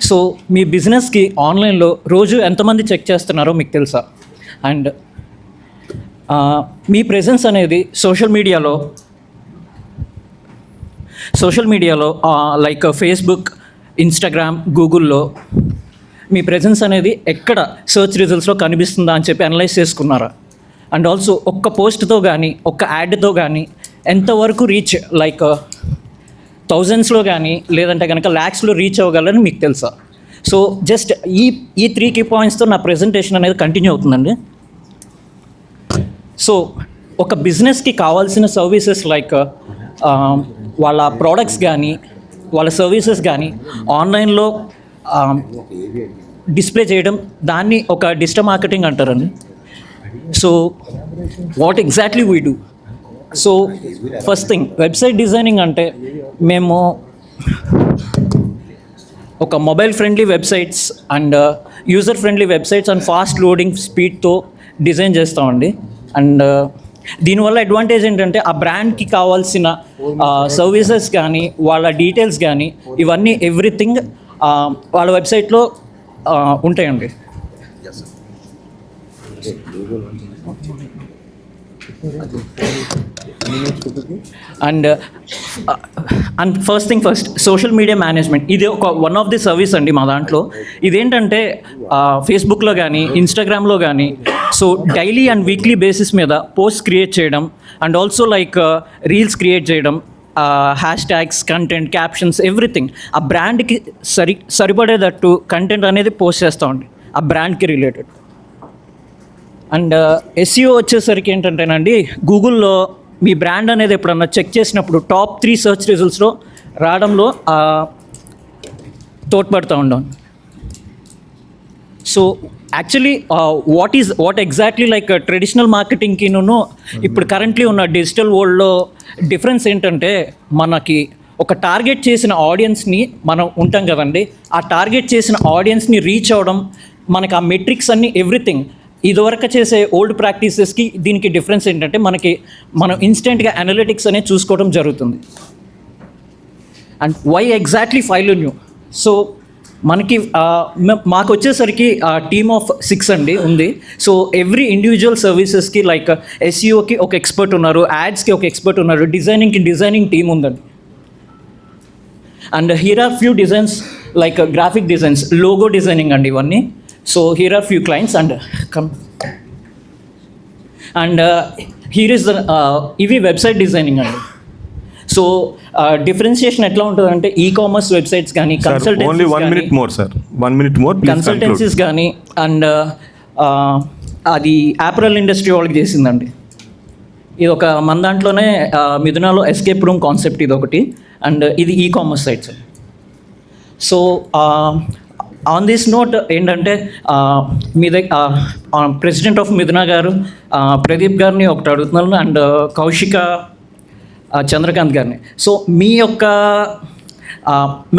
Speaker 13: సో మీ బిజినెస్కి ఆన్లైన్లో రోజు ఎంతమంది చెక్ చేస్తున్నారో మీకు తెలుసా? అండ్ మీ ప్రెజెన్స్ అనేది సోషల్ మీడియాలో లైక్ ఫేస్బుక్, ఇన్స్టాగ్రామ్, గూగుల్లో మీ ప్రెజెన్స్ అనేది ఎక్కడ సెర్చ్ రిజల్ట్స్లో కనిపిస్తుందా అని చెప్పి అనలైజ్ చేసుకున్నారా? అండ్ ఆల్సో ఒక్క పోస్ట్తో కానీ ఒక్క యాడ్తో కానీ ఎంతవరకు రీచ్, లైక్ థౌజండ్స్లో కానీ లేదంటే కనుక ల్యాక్స్లో రీచ్ అవ్వగలని మీకు తెలుసా? సో జస్ట్ ఈ 3 కీ పాయింట్స్తో నా ప్రెజెంటేషన్ అనేది కంటిన్యూ అవుతుందండి. సో ఒక బిజినెస్కి కావాల్సిన సర్వీసెస్ లైక్ వాళ్ళ ప్రోడక్ట్స్ కానీ వాళ్ళ సర్వీసెస్ కానీ ఆన్లైన్లో డిస్ప్లే చేయడం, దాన్ని ఒక డిజిటల్ మార్కెటింగ్ అంటారండి. So what exactly we do? So first thing, website designing అంటే మేము ఒక mobile friendly websites and user friendly websites and fast loading స్పీడ్తో డిజైన్ చేస్తామండి. అండ్ దీనివల్ల అడ్వాంటేజ్ ఏంటంటే ఆ బ్రాండ్కి కావాల్సిన సర్వీసెస్ కానీ వాళ్ళ డీటెయిల్స్ కానీ ఇవన్నీ ఎవ్రీథింగ్ వాళ్ళ వెబ్సైట్లో ఉంటాయండి. And first thing first, social media management ఇది ఒక వన్ ఆఫ్ ది సర్వీస్ అండి మా దాంట్లో. ఇదేంటంటే ఫేస్బుక్లో కానీ ఇన్స్టాగ్రామ్లో కానీ so daily and weekly basis మీద పోస్ట్ క్రియేట్ చేయడం and also like reels create చేయడం, hash tags, content, captions, everything ఆ బ్రాండ్కి సరిపడేటట్టు కంటెంట్ అనేది పోస్ట్ చేస్తామండి ఆ బ్రాండ్కి రిలేటెడ్. అండ్ SEO వచ్చేసరికి ఏంటంటేనండి, గూగుల్లో మీ బ్రాండ్ అనేది ఎప్పుడన్నా చెక్ చేసినప్పుడు టాప్ 3 సెర్చ్ రిజల్ట్స్లో రావడంలో తోడ్పడుతూ ఉండాం. So actually what exactly like traditional మార్కెటింగ్కిను ఇప్పుడు కరెంట్లీ ఉన్న డిజిటల్ వరల్డ్లో డిఫరెన్స్ ఏంటంటే, మనకి ఒక టార్గెట్ చేసిన ఆడియన్స్ని మనం ఉంటాం కదండి, ఆ టార్గెట్ చేసిన ఆడియన్స్ని రీచ్ అవ్వడం, మనకి ఆ మెట్రిక్స్ అన్నీ ఎవ్రీథింగ్. ఇదివరకు చేసే ఓల్డ్ ప్రాక్టీసెస్కి దీనికి డిఫరెన్స్ ఏంటంటే, మనం ఇన్స్టెంట్గా అనలిటిక్స్ అనేది చూసుకోవడం జరుగుతుంది. And why exactly file new? So మనకి మాకు వచ్చేసరికి టీమ్ ఆఫ్ 6 అండి ఉంది. సో ఎవ్రీ ఇండివిజువల్ సర్వీసెస్కి లైక్ SEOకి ఒక ఎక్స్పర్ట్ ఉన్నారు, యాడ్స్కి ఒక ఎక్స్పర్ట్ ఉన్నారు, డిజైనింగ్ టీమ్ ఉందండి. And here are few designs like graphic designs, logo designing అండి ఇవన్నీ. So here are few clients and come and here is the ఇవి వెబ్సైట్ డిజైనింగ్ అండి. సో డిఫరెన్షియేషన్ ఎట్లా ఉంటుందంటే, ఈకామర్స్ వెబ్సైట్స్ కానీ కన్సల్టెన్సీస్ కానీ అండ్ అది యాపరల్ ఇండస్ట్రీ వాళ్ళకి చేసిందండి. ఇది ఒక మన దాంట్లోనే మిథునాలో ఎస్కేప్ రూమ్ కాన్సెప్ట్ ఇది ఒకటి, అండ్ ఇది ecommerce sites. So on this note ఏంటంటే, మీ ప్రెసిడెంట్ ఆఫ్ మిథునా గారు ప్రదీప్ గారిని ఒకటి అడుగుతున్నాను అండ్ కౌశిక చంద్రకాంత్ గారిని. సో మీ యొక్క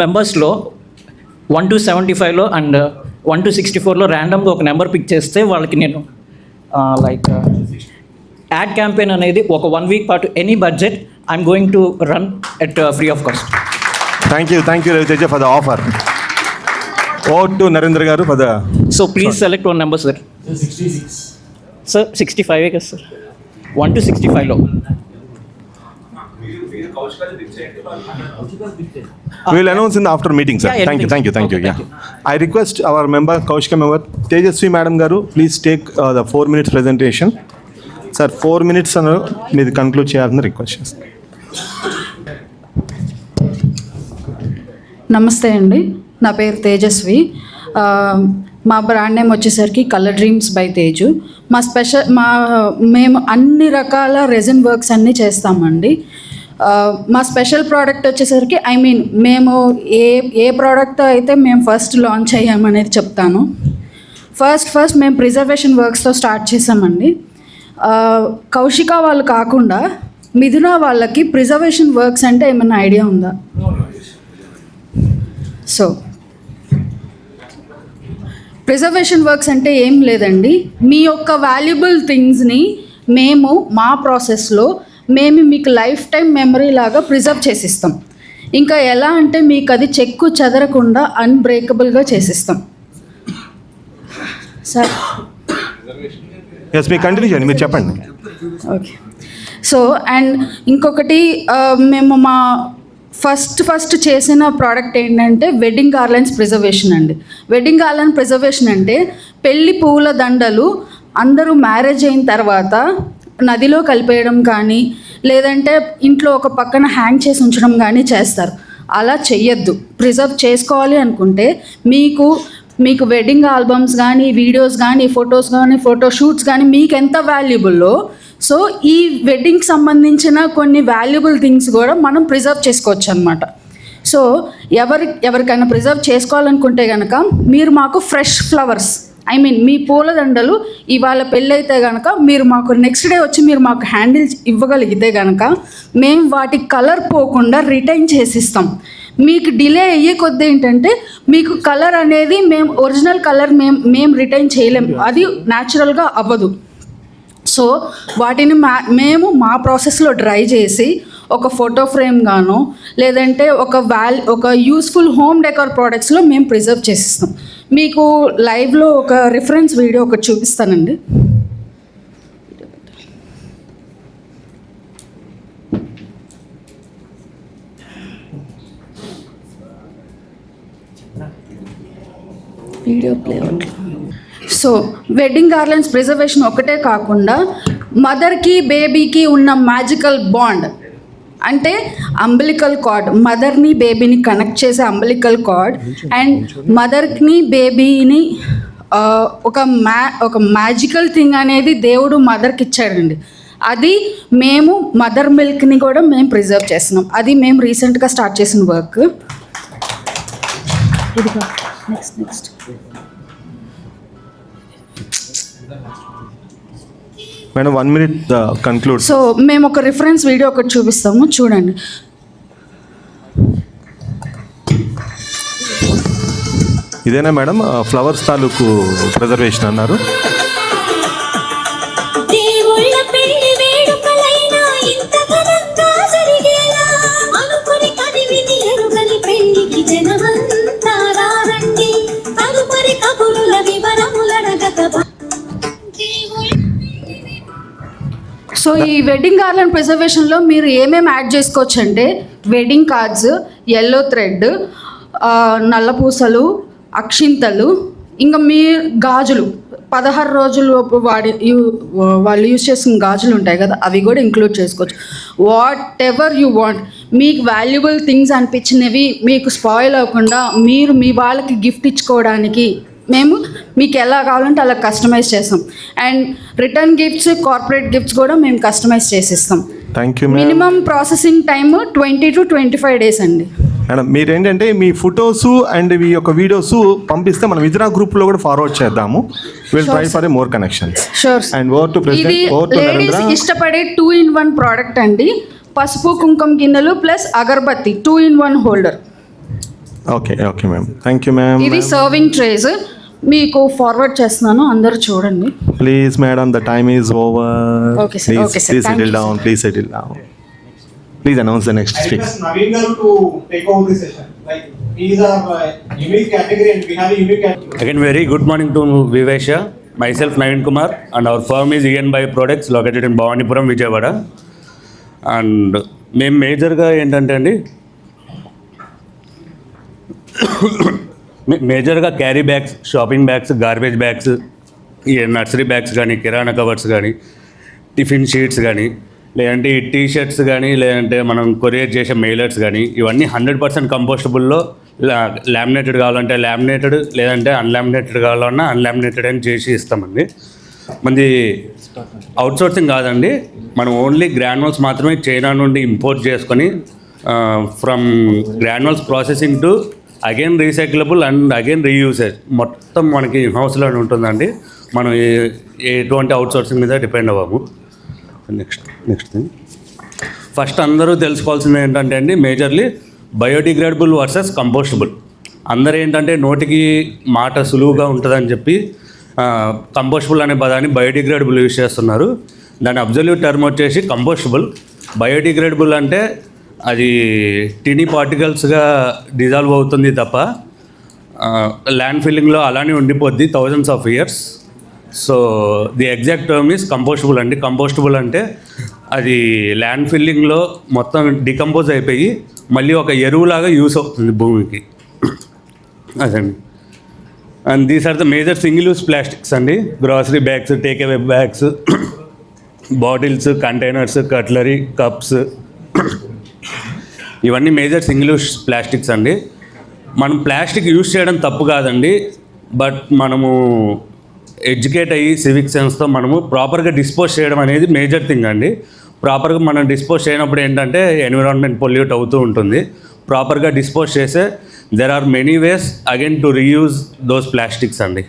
Speaker 13: మెంబర్స్లో 1 to 75లో అండ్ 1 to 64లో ర్యాండమ్గా ఒక నెంబర్ పిక్ చేస్తే వాళ్ళకి నేను లైక్ యాడ్ క్యాంపెయిన్ అనేది ఒక 1 week పాటు any budget I'm going to run at free of cost.
Speaker 10: Thank you Raviteja for the offer. Over to Narendra garu for the...
Speaker 13: So please select one number, sir.
Speaker 17: 66.
Speaker 13: Sir, 65 है sir. 1 to 65 lo.
Speaker 10: We will announce in the after meeting, sir.
Speaker 13: Yeah,
Speaker 10: Thank you.
Speaker 13: okay,
Speaker 10: Yeah. I request our member, Kaushika member, Tejasvi madam garu, please take the 4 minutes presentation. Sir, 4 minutes anu meedu conclude cheyalani request.
Speaker 14: నమస్తే అండి, నా పేరు తేజస్వి. మా brand name వచ్చేసరికి colour dreams by Teju. మేము అన్ని రకాల resin works అన్నీ చేస్తామండి. మా స్పెషల్ ప్రోడక్ట్ వచ్చేసరికి మేము ఏ ప్రోడక్ట్ అయితే మేము ఫస్ట్ లాంచ్ అయ్యామనేది చెప్తాను. ఫస్ట్ మేము ప్రిజర్వేషన్ వర్క్స్తో స్టార్ట్ చేసామండి. కౌశిక వాళ్ళు కాకుండా మిథునా వాళ్ళకి ప్రిజర్వేషన్ వర్క్స్ అంటే ఏమన్నా ఐడియా ఉందా? సో ప్రిజర్వేషన్ వర్క్స్ అంటే ఏం లేదండి, మీ యొక్క వాల్యుబుల్ థింగ్స్ని మేము మా ప్రాసెస్లో మీకు లైఫ్ టైం మెమరీ లాగా ప్రిజర్వ్ చేసిస్తాం. ఇంకా ఎలా అంటే మీకు అది చెక్కు చెదరకుండా అన్బ్రేకబుల్గా చేసిస్తాం. సార్
Speaker 10: ఎస్, మీరు కంటిన్యూ చేయండి, మీరు చెప్పండి.
Speaker 14: ఓకే. సో అండ్ ఇంకొకటి మేము మా ఫస్ట్ చేసిన ప్రోడక్ట్ ఏంటంటే వెడ్డింగ్ గార్లెండ్స్ ప్రిజర్వేషన్ అండి. వెడ్డింగ్ గార్లెండ్ ప్రిజర్వేషన్ అంటే పెళ్లి పువ్వుల దండలు అందరూ మ్యారేజ్ అయిన తర్వాత నదిలో కలిపేయడం కానీ లేదంటే ఇంట్లో ఒక పక్కన హ్యాంగ్ చేసి ఉంచడం కానీ చేస్తారు. అలా చెయ్యొద్దు. ప్రిజర్వ్ చేసుకోవాలి అనుకుంటే మీకు వెడ్డింగ్ ఆల్బమ్స్ కానీ వీడియోస్ కానీ ఫొటోస్ కానీ ఫోటోషూట్స్ కానీ మీకు ఎంత వాల్యుబుల్లో, సో ఈ వెడ్డింగ్కి సంబంధించిన కొన్ని వాల్యుబుల్ థింగ్స్ కూడా మనం ప్రిజర్వ్ చేసుకోవచ్చు అనమాట. సో ఎవరికైనా ప్రిజర్వ్ చేసుకోవాలనుకుంటే కనుక మీరు మాకు ఫ్రెష్ ఫ్లవర్స్, మీ పూలదండలు ఇవాళ పెళ్ళైతే కనుక మీరు మాకు నెక్స్ట్ డే వచ్చి మీరు మాకు హ్యాండిల్ ఇవ్వగలిగితే కనుక మేము వాటి కలర్ పోకుండా రిటైన్ చేసిస్తాం. మీకు డిలే అయ్యే కొద్ది ఏంటంటే మీకు కలర్ అనేది ఒరిజినల్ కలర్ మేము రిటైన్ చేయలేం, అది న్యాచురల్గా అవ్వదు. సో వాటిని మేము మా ప్రాసెస్లో డ్రై చేసి ఒక ఫోటో ఫ్రేమ్ గానో లేదంటే ఒక యూస్ఫుల్ హోమ్ డెకార్ ప్రోడక్ట్స్లో మేము ప్రిజర్వ్ చేసిస్తాం. మీకు లైవ్లో ఒక రిఫరెన్స్ వీడియో ఒకటి చూపిస్తానండి. వీడియో ప్లే అవుతుంది. సో వెడ్డింగ్ గార్లెండ్స్ ప్రిజర్వేషన్ ఒకటే కాకుండా మదర్కి బేబీకి ఉన్న మ్యాజికల్ బాండ్ అంటే అంబలికల్ కార్డ్, మదర్ని బేబీని కనెక్ట్ చేసే అంబలికల్ కార్డ్ అండ్ మదర్ని బేబీని ఒక మ్యాజికల్ థింగ్ అనేది దేవుడు మదర్కి ఇచ్చాడండి. అది మేము మదర్ మిల్క్ని కూడా మేము ప్రిజర్వ్ చేస్తున్నాం. అది మేము రీసెంట్గా స్టార్ట్ చేసిన work. Next
Speaker 10: madam 1 minute conclude.
Speaker 14: So మేము ఒక రిఫరెన్స్ వీడియో ఒకటి చూపిస్తాము, చూడండి.
Speaker 10: ఇదేనా మేడం ఫ్లవర్స్ తాలూకు ప్రిజర్వేషన్ అన్నారు?
Speaker 14: సో ఈ వెడ్డింగ్ గార్లెండ్ ప్రిజర్వేషన్లో మీరు ఏమేమి యాడ్ చేసుకోవచ్చు అంటే వెడ్డింగ్ కార్డ్స్, ఎల్లో థ్రెడ్, నల్ల పూసలు, అక్షింతలు, ఇంకా మీ గాజులు 16 రోజుల్లోపు వాళ్ళు యూజ్ చేసిన గాజులు ఉంటాయి కదా, అవి కూడా ఇంక్లూడ్ చేసుకోవచ్చు. వాట్ ఎవర్ యూ వాంట్, మీకు వాల్యుబుల్ థింగ్స్ అనిపించినవి మీకు స్పాయిల్ అవ్వకుండా మీరు మీ వాళ్ళకి గిఫ్ట్ ఇచ్చుకోవడానికి మీకు ఎలా కావాలంటే అలా కస్టమైజ్ చేస్తాం. And return gifts, corporate gifts కూడా మేము కస్టమైజ్ చేసిస్తాం.
Speaker 10: Thank you.
Speaker 14: Minimum processing time 20 to 25 days అండి.
Speaker 10: మేడం మీరేంటంటే మీ ఫొటోస్ అండ్ మీ యొక్క వీడియోస్ పంపిస్తే మనం ఇతర గ్రూప్లో కూడా ఫార్వర్డ్ చేద్దాము. Will try for more connections.
Speaker 14: Sure.
Speaker 10: And over to president, over to
Speaker 14: ladies ఇష్టపడే 2-in-1 ప్రోడక్ట్ అండి. పసుపు కుంకుమ గిన్నెలు plus agarbatti 2-in-1 holder.
Speaker 10: Okay ma'am, thank you ma'am.
Speaker 14: ఇది సర్వింగ్ ట్రేస్ మీకు ఫార్వర్డ్ చేస్తున్నాను, అందరూ చూడండి.
Speaker 10: Please madam, the time is over.
Speaker 14: Okay, sir. Okay, sir.
Speaker 10: Please
Speaker 14: Thank
Speaker 10: settle
Speaker 14: you,
Speaker 10: down. Please settle down. Please announce the next
Speaker 16: I
Speaker 10: speaker.
Speaker 16: request Naveen Garu to take over this session. Like, he is our unique category and we have a unique category.
Speaker 15: Again, very good morning to Vivesha. Myself, Naveen Kumar, and our firm is ENBY Products located in Bhavanipuram, Vijayawada. And మేము మేజర్గా ఏంటంటే అండి, మేజర్గా carry bags, shopping bags, garbage bags, ఈ nursery bags కానీ, కిరాణా covers కానీ, tiffin sheets కానీ, లేదంటే ఈ టీ షర్ట్స్ కానీ, లేదంటే మనం కొరియర్ చేసే మెయిలర్స్ కానీ, ఇవన్నీ 100% కంపోస్టబుల్లో లామినేటెడ్ కావాలంటే లామినేటెడ్, లేదంటే అన్లామినేటెడ్ కావాలన్నా అన్లామినేటెడ్ అని చేసి ఇస్తామండి. మంది అవుట్సోర్సింగ్ కాదండి, మనం ఓన్లీ గ్రాన్యుల్స్ మాత్రమే చైనా నుండి ఇంపోర్ట్ చేసుకొని from granules processing to again recyclable and again reusage మొత్తం మనకి హౌస్లోనే ఉంటుందండి. మనం ఎటువంటి అవుట్సోర్సింగ్ మీద డిపెండ్ అవ్వము. నెక్స్ట్ థింగ్, ఫస్ట్ అందరూ తెలుసుకోవాల్సింది ఏంటంటే అండి, మేజర్లీ బయోడిగ్రేడబుల్ వర్సెస్ కంపోస్టబుల్. అందరూ ఏంటంటే నోటికి మాట సులువుగా ఉంటుందని చెప్పి కంపోస్టబుల్ అనే పదాన్ని బయోడిగ్రేడబుల్ యూజ్ చేస్తున్నారు. దాని అబ్జల్యూట్ టర్మ్ వచ్చేసి కంపోస్టబుల్. బయోడిగ్రేడబుల్ అంటే అది టినీ పార్టికల్స్గా డిజాల్వ్ అవుతుంది తప్ప ల్యాండ్ ఫిల్లింగ్లో అలానే ఉండిపోద్ది thousands of years. So the exact term is compostable అండి. కంపోస్టబుల్ అంటే అది ల్యాండ్ ఫిల్లింగ్లో మొత్తం డికంపోజ్ అయిపోయి మళ్ళీ ఒక ఎరువులాగా యూస్ అవుతుంది భూమికి. అదండి. And these are the major single use plastics అండి. Grocery bags, take away bags, bottles, containers, cutlery, cups, ఇవన్నీ మేజర్ సింగిల్ యూస్ ప్లాస్టిక్స్ అండి. మనం ప్లాస్టిక్ యూస్ చేయడం తప్పు కాదండి, బట్ మనము ఎడ్యుకేట్ అయ్యి సివిక్ సెన్స్తో మనము ప్రాపర్గా డిస్పోజ్ చేయడం అనేది మేజర్ థింగ్ అండి. ప్రాపర్గా మనం డిస్పోజ్ చేయనప్పుడు ఏంటంటే ఎన్విరాన్మెంట్ పొల్యూట్ అవుతూ ఉంటుంది. ప్రాపర్గా డిస్పోజ్ చేసే there are many ways again to reuse those plastics అండి.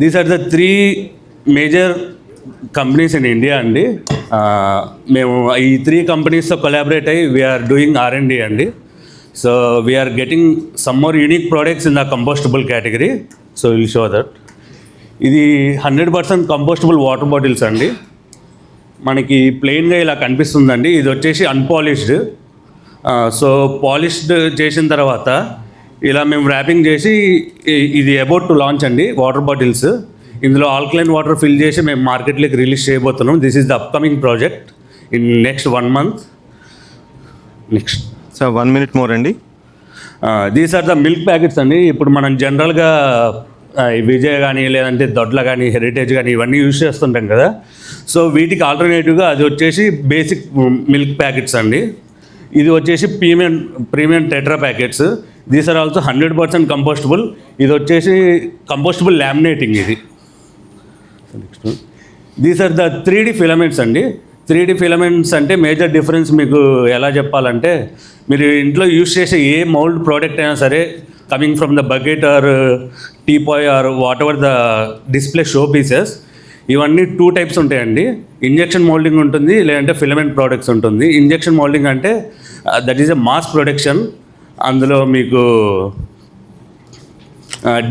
Speaker 15: These are the 3 major companies in India అండి. మేము ఈ 3 కంపెనీస్తో కొలాబరేట్ అయ్యి వీఆర్ డూయింగ్ R&D అండి. So we're getting some more unique products in the compostable category. So will show that. ఇది 100% compostable water bottles అండి. మనకి ప్లెయిన్గా ఇలా కనిపిస్తుందండి. ఇది వచ్చేసి అన్పాలిష్డ్. సో పాలిష్డ్ చేసిన తర్వాత ఇలా మేము ర్యాపింగ్ చేసి ఇది అబౌట్ టు లాంచ్ అండి వాటర్ బాటిల్స్. ఇందులో ఆల్కలైన్ వాటర్ ఫిల్ చేసి మేము మార్కెట్లోకి రిలీజ్ చేయబోతున్నాం. This is the upcoming project in next 1 month. Next
Speaker 10: sir 1 minute more అండి.
Speaker 15: These are the milk packets అండి. ఇప్పుడు మనం జనరల్గా విజయ్ కానీ లేదంటే దొడ్ల కానీ హెరిటేజ్ కానీ ఇవన్నీ యూజ్ చేస్తుంటాం కదా. సో వీటికి ఆల్టర్నేటివ్గా అది వచ్చేసి బేసిక్ మిల్క్ ప్యాకెట్స్ అండి. ఇది వచ్చేసి premium tetra packets. These are also 100% compostable. ఇది వచ్చేసి కంపోస్టబుల్ లామినేటింగ్ ఇది. These are the 3D filaments అండి. 3D ఫిలమెంట్స్ అంటే మేజర్ డిఫరెన్స్ మీకు ఎలా చెప్పాలంటే, మీరు ఇంట్లో యూజ్ చేసే ఏ మౌల్డ్ ప్రోడక్ట్ అయినా సరే coming from the bucket or teapoy or whatever the display show pieces, ఇవన్నీ 2 types ఉంటాయండి. ఇంజెక్షన్ మోల్డింగ్ ఉంటుంది, లేదంటే ఫిలమెంట్ ప్రోడక్ట్స్ ఉంటుంది. ఇంజెక్షన్ మోల్డింగ్ అంటే that is a mass production. అందులో మీకు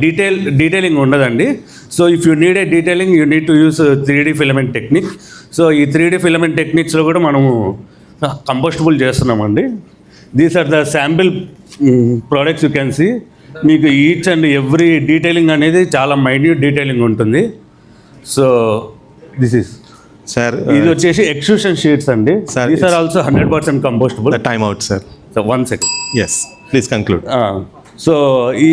Speaker 15: డీటెయిలింగ్ ఉండదండి. So if you need a detailing you need to use 3D filament technique. So ఈ 3D ఫిలమెంట్ టెక్నిక్స్లో కూడా మనము కంపోస్టబుల్ చేస్తున్నామండి. These are the sample products you can see. మీకు each and every detailing అనేది చాలా మైన్యూట్ డీటెయిలింగ్ ఉంటుంది. So this is
Speaker 10: sir,
Speaker 15: ఇది వచ్చేసి ఎక్స్ట్రూషన్ షీట్స్ అండి. These are also 100% compostable.
Speaker 10: Time out sir.
Speaker 15: So 1 second.
Speaker 10: Yes, please conclude.
Speaker 15: So ఈ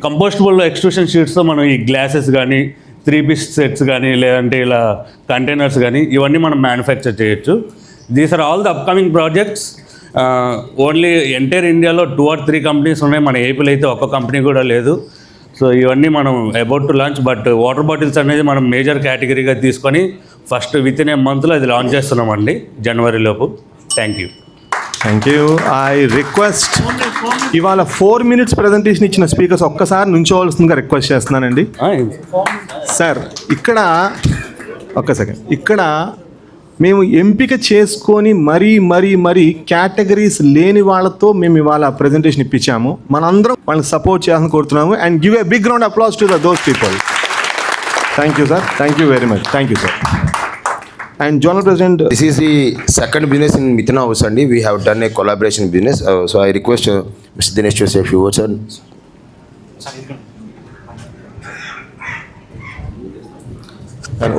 Speaker 15: compostable extrusion షీట్స్తో మనం ఈ గ్లాసెస్ కానీ 3-piece సెట్స్ కానీ లేదంటే ఇలా కంటైనర్స్ కానీ ఇవన్నీ మనం మ్యానుఫ్యాక్చర్ చేయొచ్చు. These are all the upcoming projects. Only entire ఇండియాలో 2 or 3 కంపెనీస్ ఉన్నాయి. మన ఏపీలో అయితే ఒక్క కంపెనీ కూడా లేదు. సో ఇవన్నీ మనం about to launch. But water bottles అనేది మనం మేజర్ కేటగిరీగా తీసుకొని ఫస్ట్ విత్-in a monthలో అది లాంచ్ చేస్తున్నామండి, జనవరిలోపు. Thank you.
Speaker 10: ఐ రిక్వెస్ట్ ఇవాళ 4 minutes ప్రజెంటేషన్ ఇచ్చిన స్పీకర్స్ ఒక్కసారి నుంచోవలసిందిగా రిక్వెస్ట్ చేస్తున్నానండి. సార్, ఇక్కడ ఒక్క సెకండ్. ఇక్కడ మేము ఎంపిక చేసుకొని మరీ కేటగిరీస్ లేని వాళ్ళతో మేము ఇవాళ ప్రజెంటేషన్ ఇప్పించాము. మనందరం వాళ్ళని సపోర్ట్ చేయాలని కోరుతున్నాము. And give a big round applause to those people. Thank you sir. Thank you very much. Thank you sir. And Journal President,
Speaker 26: this is the second business in Mithuna House and we have done a collaboration business. So I request Mr. Dinesh to say a few words.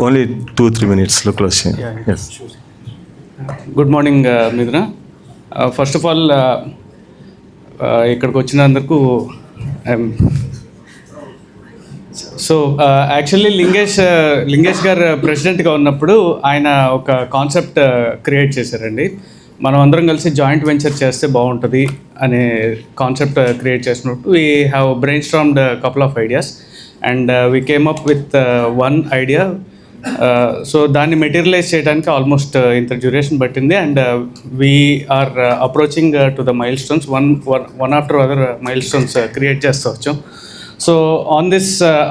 Speaker 10: Only 2-3 minutes. Look close here. Yes.
Speaker 4: Good morning మిథున. First of all ఇక్కడికి వచ్చినందుకు so actually Lingesh గారు ప్రెసిడెంట్గా ఉన్నప్పుడు ఆయన ఒక concept create చేశారండి. మనం అందరం కలిసి జాయింట్ వెంచర్ చేస్తే బాగుంటుంది అనే కాన్సెప్ట్ క్రియేట్ చేసినప్పుడు we have brainstormed couple of ideas and we came up with one idea. So దాన్ని మెటీరియలైజ్ చేయడానికి ఆల్మోస్ట్ ఇంత డ్యూరేషన్ పట్టింది. And we're approaching to the milestones, one after other milestones create చేస్తూ వచ్చాం. So on this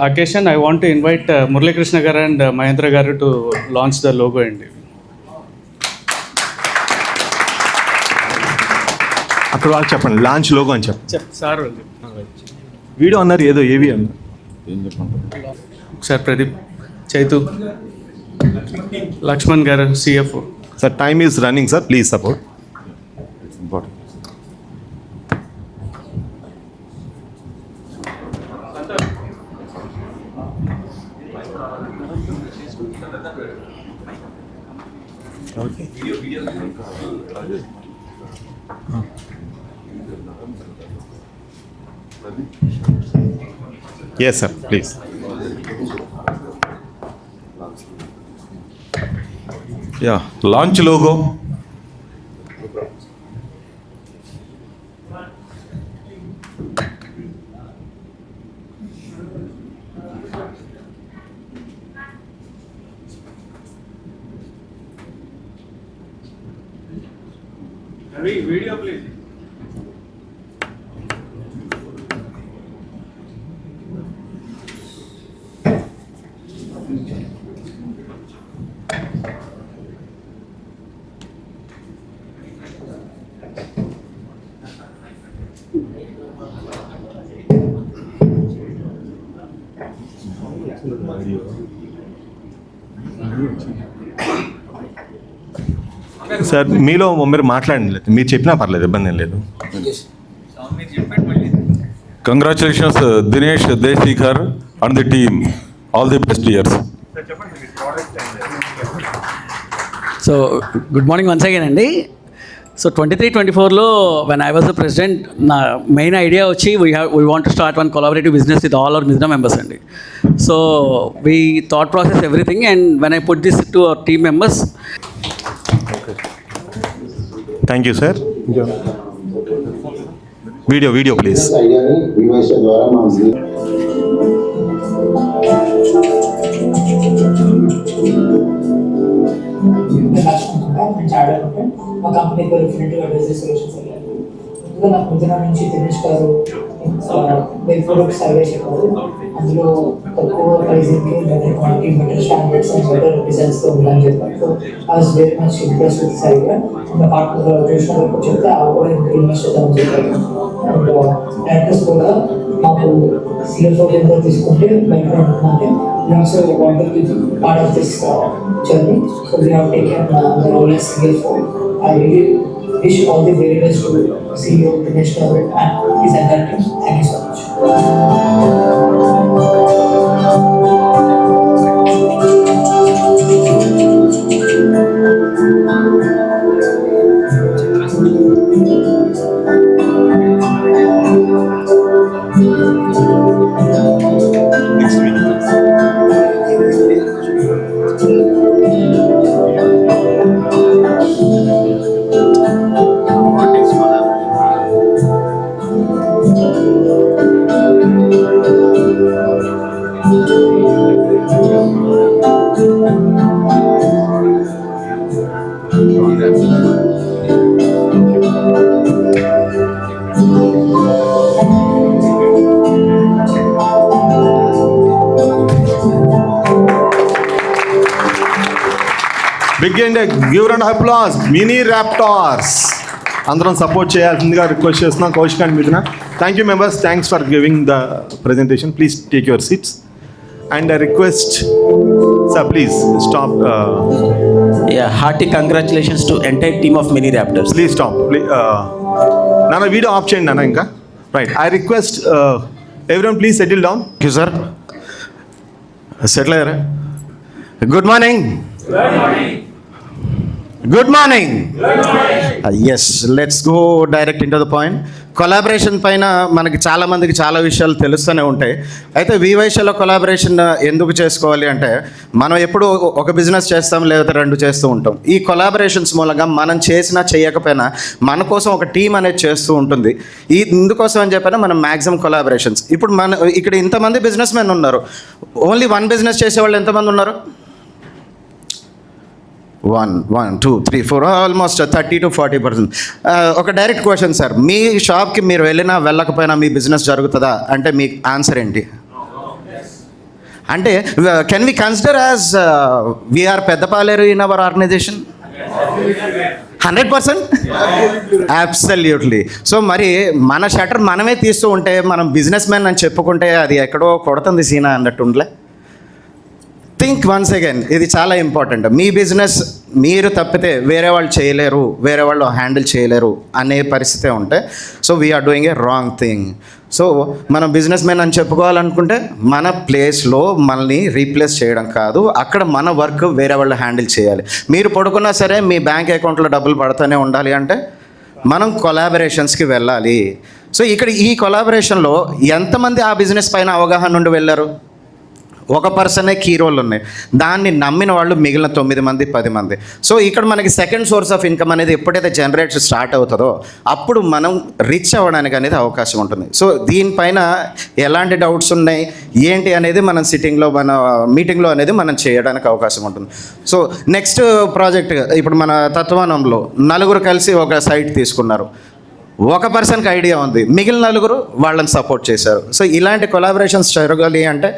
Speaker 4: occasion, I want to invite Murali Krishna garu and Mahendra garu to launch the logo. And
Speaker 10: అక్కడ వాళ్ళకి చెప్పండి launch logo అని చెప్పండి.
Speaker 4: Sir
Speaker 10: video అన్నారు ఏదో ఏవి అన్నారు.
Speaker 4: ఒకసారి Pradeep, Chaitu, Lakshman garu, CFO.
Speaker 10: Sir time is running sir, please support. Yes, sir, please. Yeah, launch logo.
Speaker 4: Video please.
Speaker 10: Sir మీలో మీరు మాట్లాడండి, మీరు చెప్పినా పర్లేదు, ఇబ్బంది ఏం లేదు.
Speaker 1: Congratulations Dinesh Desikar and the team, all the best years.
Speaker 19: So good morning once again అండి. సో 23-24లో when I was the president, నా మెయిన్ ఐడియా వచ్చి we want to start one collaborative business with all our మిజ్నా members అండి. So we thought process everything and when I put this to our team members.
Speaker 10: Thank you sir. Video please.
Speaker 26: ఐడియాని వివేశ ద్వారా మనం
Speaker 20: మా company పేరు front advisory solutions అయ్యారు. ముందుగా నాకు మిథున నుంచి దినేష్ గారు వెబ్ ప్రొడక్ట్ సర్వే చెప్పారు. అందులో తక్కువ ప్రైజింగ్కి better quality, better standards and better డిజైన్స్తో ఉందని చెప్పారు. So I was very much impress with సరిగ్గా మా పార్ట్నర్ కృష్ణ గారికి చెప్తే ఆ కూడా ఇన్వెస్ట్ చేద్దామని చెప్పారు. అండ్ డైరెక్టర్స్ కూడా మాకు సిఎఫ్ఓ కింద తీసుకుంటే బెటర్ ఉంటుందంటే we also wanted to be part of this journey. So we have taken the role as CFO. I really wish all the very best to CEO Dinesh Thakur and his entire team. Thank you so much.
Speaker 10: Big and give round of applause mini raptors. అందరం support చేయాల్సిందిగా request చేస్తున్నాం Kaushik and Mithuna. Thank you members, thanks for giving the presentation. Please take your seats and I request sir please stop.
Speaker 11: Hearty congratulations to entire team of mini raptors.
Speaker 10: Please stop. నాన్న video off చేయండి నాన్న. ఇంకా right, I request everyone please settle down.
Speaker 8: You sir settle అయ్యారా? Good morning. Good morning. Yes, let's go direct in to the point. Collaboration పైన మనకి చాలామందికి చాలా విషయాలు తెలుస్తూనే ఉంటాయి. అయితే వివైషలో కొలాబరేషన్ ఎందుకు చేసుకోవాలి అంటే, మనం ఎప్పుడు ఒక బిజినెస్ చేస్తాం లేదా రెండు చేస్తూ ఉంటాం. ఈ కొలాబరేషన్స్ మూలంగా మనం చేసినా చేయకపోయినా మన కోసం ఒక టీం అనేది చేస్తూ ఉంటుంది. ఇందుకోసం అని చెప్పినా మనం మ్యాక్సిమం కొలాబరేషన్స్. ఇప్పుడు ఇక్కడ ఇంతమంది బిజినెస్ మెన్ ఉన్నారు, ఓన్లీ వన్ బిజినెస్ చేసేవాళ్ళు ఎంతమంది ఉన్నారు? 1, 2, 3, 4 ఆల్మోస్ట్ 30 to 40%. ఒక డైరెక్ట్ క్వశ్చన్ సార్, మీ షాప్కి మీరు వెళ్ళినా వెళ్ళకపోయినా మీ బిజినెస్ జరుగుతుందా అంటే మీ ఆన్సర్ ఏంటి? అంటే can we consider as we're పెద్దపాలేరు in our organization?
Speaker 2: 100%? Absolutely. So మరి మన షటర్ మనమే తీస్తూ ఉంటే మనం బిజినెస్ మ్యాన్ అని చెప్పుకుంటే అది ఎక్కడో కొడుతుంది సీనా అన్నట్టు ఉండలే. థింక్ వన్స్ అగైన్, ఇది చాలా ఇంపార్టెంట్. మీ బిజినెస్ మీరు తప్పితే వేరే వాళ్ళు చేయలేరు, వేరే వాళ్ళు హ్యాండిల్ చేయలేరు అనే పరిస్థితే ఉంటే so we're doing a wrong thing. So మనం బిజినెస్ మ్యాన్ అని చెప్పుకోవాలనుకుంటే మన ప్లేస్లో మనల్ని రీప్లేస్ చేయడం కాదు, అక్కడ మన వర్క్ వేరే వాళ్ళు హ్యాండిల్ చేయాలి. మీరు పడుకున్నా సరే మీ బ్యాంక్ అకౌంట్లో డబ్బులు పడుతూనే ఉండాలి అంటే మనం కొలాబరేషన్స్కి వెళ్ళాలి. సో ఇక్కడ ఈ కొలాబరేషన్లో ఎంతమంది ఆ బిజినెస్ పైన అవగాహన నుండి వెళ్ళారు? ఒక పర్సనే కీ రోల్ ఉన్నాయి, దాన్ని నమ్మిన వాళ్ళు మిగిలిన 9 మంది 10 మంది. సో ఇక్కడ మనకి సెకండ్ సోర్స్ ఆఫ్ ఇన్కమ్ అనేది ఎప్పుడైతే జనరేట్ స్టార్ట్ అవుతుందో అప్పుడు మనం రిచ్ అవ్వడానికి అనేది అవకాశం ఉంటుంది. సో దీనిపైన ఎలాంటి డౌట్స్ ఉన్నాయి ఏంటి అనేది మనం మన మీటింగ్లో అనేది మనం చేయడానికి అవకాశం ఉంటుంది. సో నెక్స్ట్ ప్రాజెక్ట్, ఇప్పుడు మన తత్వవనంలో 4 కలిసి ఒక సైట్ తీసుకున్నారు. ఒక పర్సన్కి ఐడియా ఉంది, మిగిలిన 9 వాళ్ళని సపోర్ట్ చేశారు. సో ఇలాంటి కొలాబరేషన్స్ జరగాలి అంటే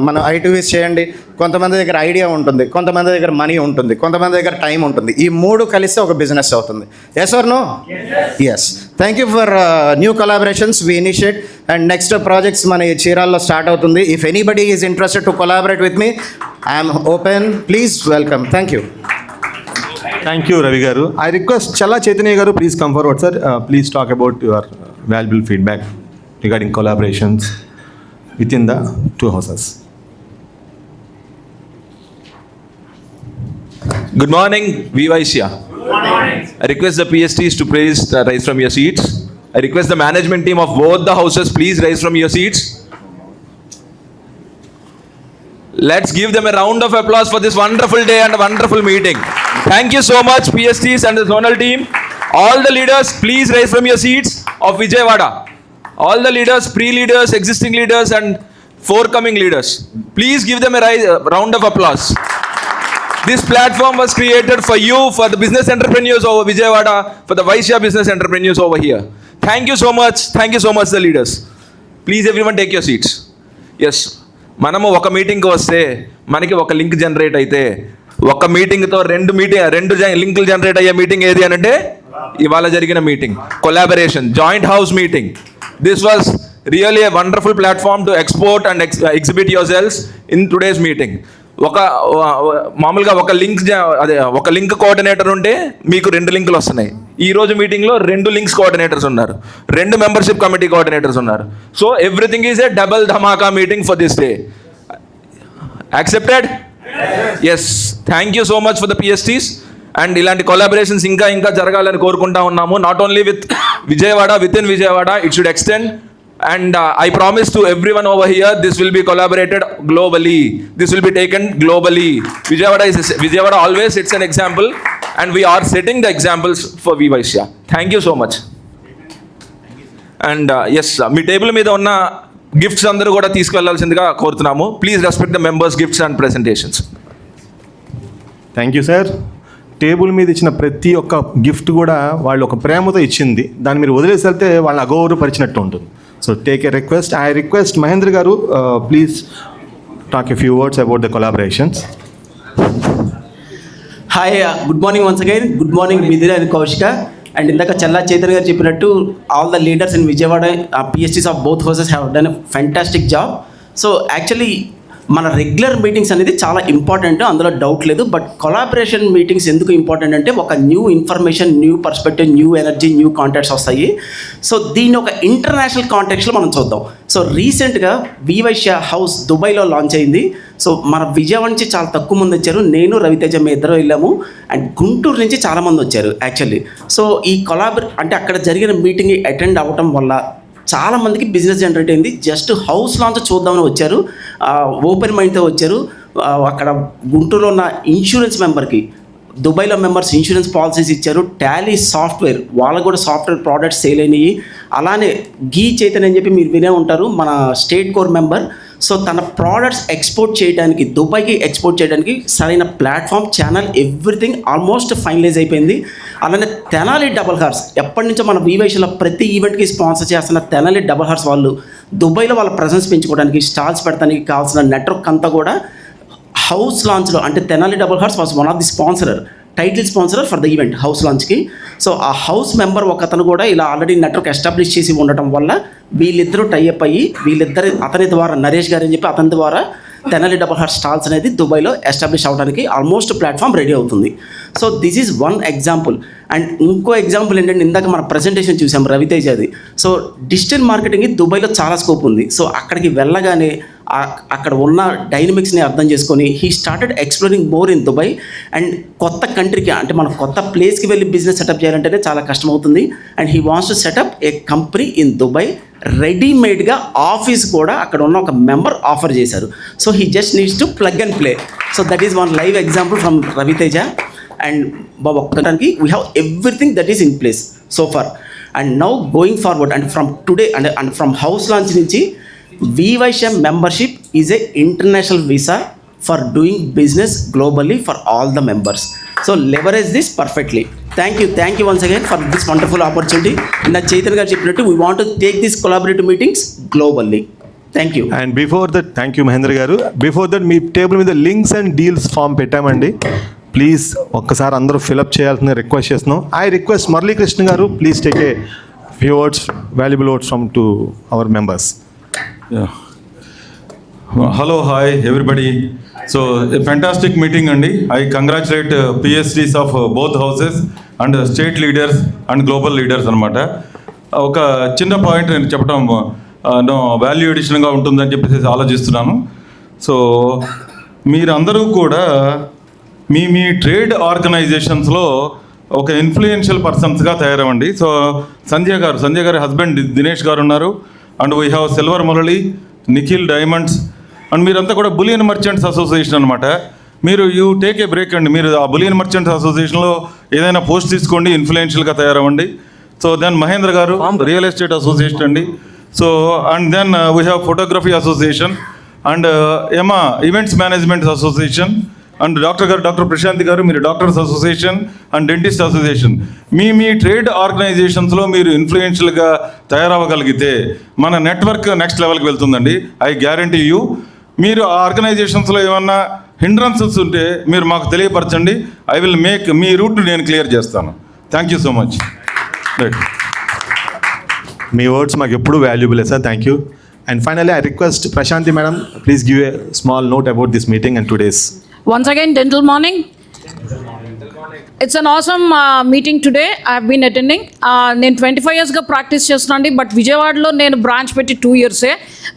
Speaker 2: మనం ఐటీవీస్ చేయండి. కొంతమంది దగ్గర ఐడియా ఉంటుంది, కొంతమంది దగ్గర మనీ ఉంటుంది, కొంతమంది దగ్గర టైం ఉంటుంది. ఈ 3 కలిస్తే ఒక బిజినెస్ అవుతుంది. Yes or no? Yes. Thank you for new collaborations we initiate. And next projects మన చీరాల్లో స్టార్ట్ అవుతుంది. If anybody is interested to collaborate with me, I'm open. Please welcome. Thank you.
Speaker 10: Thank you, Ravi Garu. I request Challa Chaitanya Garu, please come forward, sir. Please talk about your valuable feedback regarding collaborations within the 2 houses.
Speaker 6: Good morning, Vivaisya. Good morning. I request the PSTs to please rise from your seats. I request the management team of both the houses, please rise from your seats. Let's give them a round of applause for this wonderful day and a wonderful meeting. Thank you so much, PSTs and the zonal team. All the leaders, please rise from your seats of Vijayawada. All the leaders, pre-leaders, existing leaders and forthcoming leaders. Please give them a round of applause. This platform was created for you, for the business entrepreneurs over Vijayawada, for the Vaishya business entrepreneurs over here. Thank you so much. Thank you so much, the leaders. Please everyone take your seats. Yes. మనము ఒక మీటింగ్కి వస్తే మనకి ఒక link generate అయితే ఒక మీటింగ్తో 2 లింకులు generate అయ్యే మీటింగ్ ఏది అని అంటే ఇవాళ జరిగిన meeting, collaboration, joint house meeting. This was really a wonderful platform to export and exhibit your cells in today's meeting. మామూలుగా ఒక లింక్ కోఆర్డినేటర్ ఉంటే మీకు 2 లింకులు వస్తున్నాయి. ఈ రోజు మీటింగ్లో 2 లింక్స్ కోఆర్డినేటర్స్ ఉన్నారు, 2 మెంబర్షిప్ కమిటీ కోఆర్డినేటర్స్ ఉన్నారు. So everything is a double dhamaka meeting for this day. Accepted? Yes. Thank you so much for the PSTs. And ఇలాంటి కొలాబరేషన్స్ ఇంకా జరగాలని కోరుకుంటా ఉన్నాము. Not only with Vijayawada, with in Vijayawada, it should extend. And I promise to everyone over here, this will be collaborated globally. This will be taken globally. Vijayawada always sets an example, and we are setting the examples for Vivaisya. Thank you so much. And yes, me table మీద ఉన్న gifts అందరూ కూడా తీసుకెళ్లాల్సిందిగా కోరుతున్నాము. Please respect the members gifts and presentations.
Speaker 10: Thank you sir. Table మీద ఇచ్చిన ప్రతి ఒక్క gift కూడా వాళ్ళు ఒక ప్రేమతో ఇచ్చింది, దాన్ని మీరు వదిలేసి వెళ్తే వాళ్ళని అగౌరవపరిచినట్టు ఉంటుంది. So take a request. I request Mahendra Garu, please talk a few words about the collaborations.
Speaker 11: Hi, good morning once again. Good morning, Midira and Kaushika. And ఇందాక చల్లా చైతన్య గారు చెప్పినట్టు all the leaders in Vijayawada, PSTs of both houses have done a fantastic job. So actually మన regular meetings అనేది చాలా important, అందులో doubt లేదు. But collaboration meetings ఎందుకు important అంటే ఒక new information, new perspective, new energy, new contacts వస్తాయి. So దీన్ని ఒక ఇంటర్నేషనల్ కాంటాక్ట్స్లో మనం చూద్దాం. సో రీసెంట్గా వివైశ్య హౌస్ దుబాయ్లో లాంచ్ అయింది. సో మన విజయవాడ నుంచి చాలా తక్కువ మంది వచ్చారు. నేను రవితేజ మీ ఇద్దరు వెళ్ళాము. అండ్ గుంటూరు నుంచి చాలామంది వచ్చారు యాక్చువల్లీ. సో ఈ అంటే అక్కడ జరిగిన మీటింగ్ అటెండ్ అవ్వటం వల్ల చాలామందికి బిజినెస్ జనరేట్ అయింది. జస్ట్ హౌస్ లాంచ్ చూద్దామని వచ్చారు, ఓపెన్ మైండ్తో వచ్చారు. అక్కడ గుంటూరులో ఉన్న ఇన్సూరెన్స్ మెంబర్కి దుబాయ్లో మెంబర్స్ ఇన్సూరెన్స్ పాలసీస్ ఇచ్చారు. టాలీ సాఫ్ట్వేర్, వాళ్ళకు కూడా సాఫ్ట్వేర్ ప్రోడక్ట్స్ సేల్ అయినాయి. అలానే గీ చైతన్య అని చెప్పి మీరు వినే ఉంటారు, మన స్టేట్ కోర్ మెంబర్. సో తన ప్రోడక్ట్స్ ఎక్స్పోర్ట్ చేయడానికి, దుబాయ్కి ఎక్స్పోర్ట్ చేయడానికి సరైన platform, channel, everything almost finalize అయిపోయింది. అలానే తెనాలి డబల్ హార్స్, ఎప్పటి నుంచో మన వివైశ్యలో ప్రతి ఈవెంట్కి స్పాన్సర్ చేస్తున్న తెనాలి డబల్ హార్స్ వాళ్ళు దుబాయ్లో వాళ్ళ ప్రెజెన్స్ పెంచుకోవడానికి, స్టాల్స్ పెట్టడానికి కావాల్సిన నెట్వర్క్ అంతా కూడా హౌస్ లాంచ్లో, అంటే Tenali double horse was one of the sponsorer. Title sponsor for the event house లాంచ్కి. సో ఆ హౌస్ మెంబర్ ఒక అతను కూడా ఇలా ఆల్రెడీ నెట్వర్క్ ఎస్టాబ్లిష్ చేసి ఉండటం వల్ల వీళ్ళిద్దరూ టైఅప్ అయ్యి అతని ద్వారా నరేష్ గారు అని చెప్పి అతని ద్వారా తెనాలి డబల్ హార్ట్ స్టాల్స్ అనేది దుబాయ్లో ఎస్టాబ్లిష్ అవ్వడానికి ఆల్మోస్ట్ ప్లాట్ఫామ్ రెడీ అవుతుంది. So this is one example. And ఇంకో ఎగ్జాంపుల్ ఏంటంటే ఇందాక మన ప్రజెంటేషన్ చూసాం రవితేజది. సో డిజిటల్ మార్కెటింగ్ దుబాయ్లో చాలా స్కోప్ ఉంది. సో అక్కడికి వెళ్ళగానే అక్కడ ఉన్న డైనమిక్స్ని అర్థం చేసుకొని he started exploring more in Dubai. And కొత్త కంట్రీకి అంటే మన కొత్త ప్లేస్కి వెళ్ళి బిజినెస్ సెటప్ చేయాలంటేనే చాలా కష్టమవుతుంది. And he wants to setup a company in Dubai. రెడీమేడ్గా ఆఫీస్ కూడా అక్కడ ఉన్న ఒక మెంబర్ ఆఫర్ చేశారు. So he just needs to plug and play. So that is one live example from Raviteja. And Babu ఒక్కడానికి we have everything that is in place so far. And now going forward and from today and from house launch నుంచి VYSHA membership is a international visa for doing business globally for all the members. So leverage this perfectly. Thank you once again for this wonderful opportunity. And Chaitanya garu cheppinattu we want to take these collaborative meetings globally. Thank you.
Speaker 10: And before that, thank you Mahendra garu. Before that me table మీద links and deals form పెట్టామండి. Please ఒక్కసారి అందరూ fill up చేయాల్సిన request చేస్తున్నాం. I request Muralikrishna garu please take a few words, valuable words from to our members.
Speaker 1: Yeah. Hello, hi everybody. So a fantastic meeting andi. I congratulate PhDs of both houses and state leaders and global leaders anamata. ఒక చిన్న point నేను చెప్పడం value ఎడిషన్గా ఉంటుందని చెప్పేసి ఆలోచిస్తున్నాను. So మీరందరూ కూడా మీ trade ఆర్గనైజేషన్స్లో ఒక ఇన్ఫ్లుయెన్షియల్ పర్సన్స్గా తయారవ్వండి. సో సంధ్య గారి హస్బెండ్ దినేష్ గారు ఉన్నారు. And we have silver Murali, Nikhil diamonds, and మీరంతా కూడా బులియన్ మర్చెంట్స్ అసోసియేషన్ అనమాట. మీరు యూ టేక్ ఏ బ్రేక్ అండి. మీరు ఆ బులియన్ మర్చెంట్స్ అసోసియేషన్లో ఏదైనా పోస్ట్ తీసుకోండి, ఇన్ఫ్లుయెన్షియల్గా తయారవ్వండి. సో దెన్ మహేంద్ర గారు రియల్ ఎస్టేట్ అసోసియేషన్ అండి. So and then we have photography association and ఏమా events management association. And doctor Prashanti గారు మీరు doctors association and dentist association. మీ ట్రేడ్ ఆర్గనైజేషన్స్లో మీరు ఇన్ఫ్లుయెన్షియల్గా తయారవ్వగలిగితే మన నెట్వర్క్ నెక్స్ట్ లెవెల్కి వెళ్తుందండి. I guarantee you. మీరు ఆ ఆర్గనైజేషన్స్లో ఏమన్నా హిండ్రన్సెస్ ఉంటే మీరు మాకు తెలియపరచండి. ఐ విల్ మేక్ మీ రూట్ నేను క్లియర్ చేస్తాను. Thank you so much.
Speaker 10: మీ వర్డ్స్ మాకు ఎప్పుడు valuable sir. Thank you. And finally I request Prashanthi madam please give a small note about this meeting and today's.
Speaker 5: Once again, dental morning. It's an awesome meeting today. I have been attending. నేను 25 yearsగా practice చేస్తున్నాను, but విజయవాడలో నేను branch పెట్టి 2 yearsే.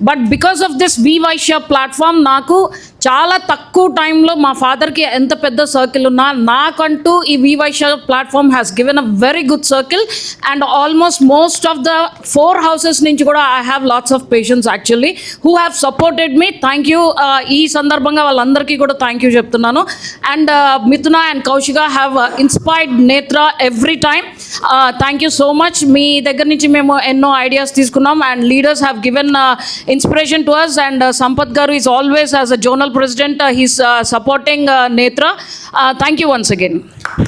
Speaker 5: But because of this VYSHA platform నాకు చాలా తక్కువ టైంలో మా ఫాదర్కి ఎంత పెద్ద సర్కిల్ ఉన్నా నాకంటూ ఈ VYSHA platform has given a very good circle. And almost most of the 4 houses నుంచి కూడా I have lots of patients actually who have supported me. Thank you. ఈ సందర్భంగా వాళ్ళందరికీ కూడా థ్యాంక్ యూ చెప్తున్నాను. And Mithuna and Kaushika have inspired Netra every time. Thank you so much. మీ దగ్గర నుంచి మేము ఎన్నో ఐడియాస్ తీసుకున్నాం and leaders have given inspiration to us. And Sampath గారు is always as a zonal president he's supporting Netra. Thank you once again.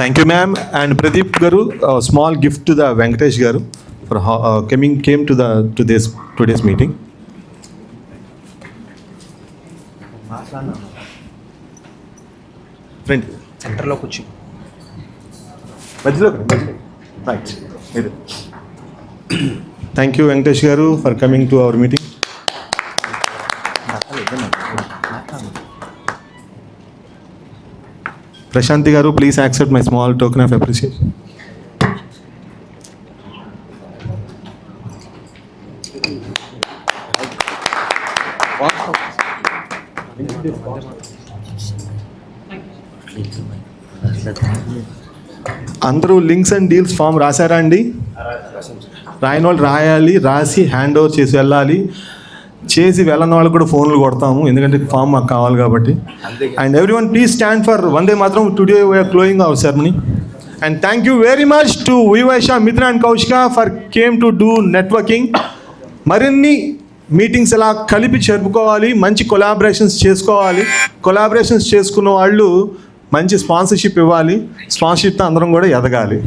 Speaker 10: Thank you ma'am. And Pradeep garu a small gift to the Venkatesh garu for came to this today's meeting. Friend center lo kuchi madhilo right. Thank you Venkatesh garu for coming to our meeting. Prashanti garu, please accept my small token of appreciation. అందరూ links and deals form రాశారా అండి? రాయని వాళ్ళు రాయాలి, రాసి hand over చేసి వెళ్ళాలి. చేసి వెళ్ళని వాళ్ళు కూడా ఫోన్లు కొడతాము, ఎందుకంటే ఫామ్ మాకు కావాలి కాబట్టి. And everyone please stand for Vande Mataram. Today we are closing our ceremony. And thank you very much to VYSHA, Mitra and Kaushika for came to do networking. మరిన్ని మీటింగ్స్ ఎలా కలిపి జరుపుకోవాలి, మంచి కొలాబరేషన్స్ చేసుకోవాలి. కొలాబరేషన్స్ చేసుకున్న వాళ్ళు మంచి స్పాన్సర్షిప్ ఇవ్వాలి. స్పాన్సర్షిప్తో అందరం కూడా ఎదగాలి.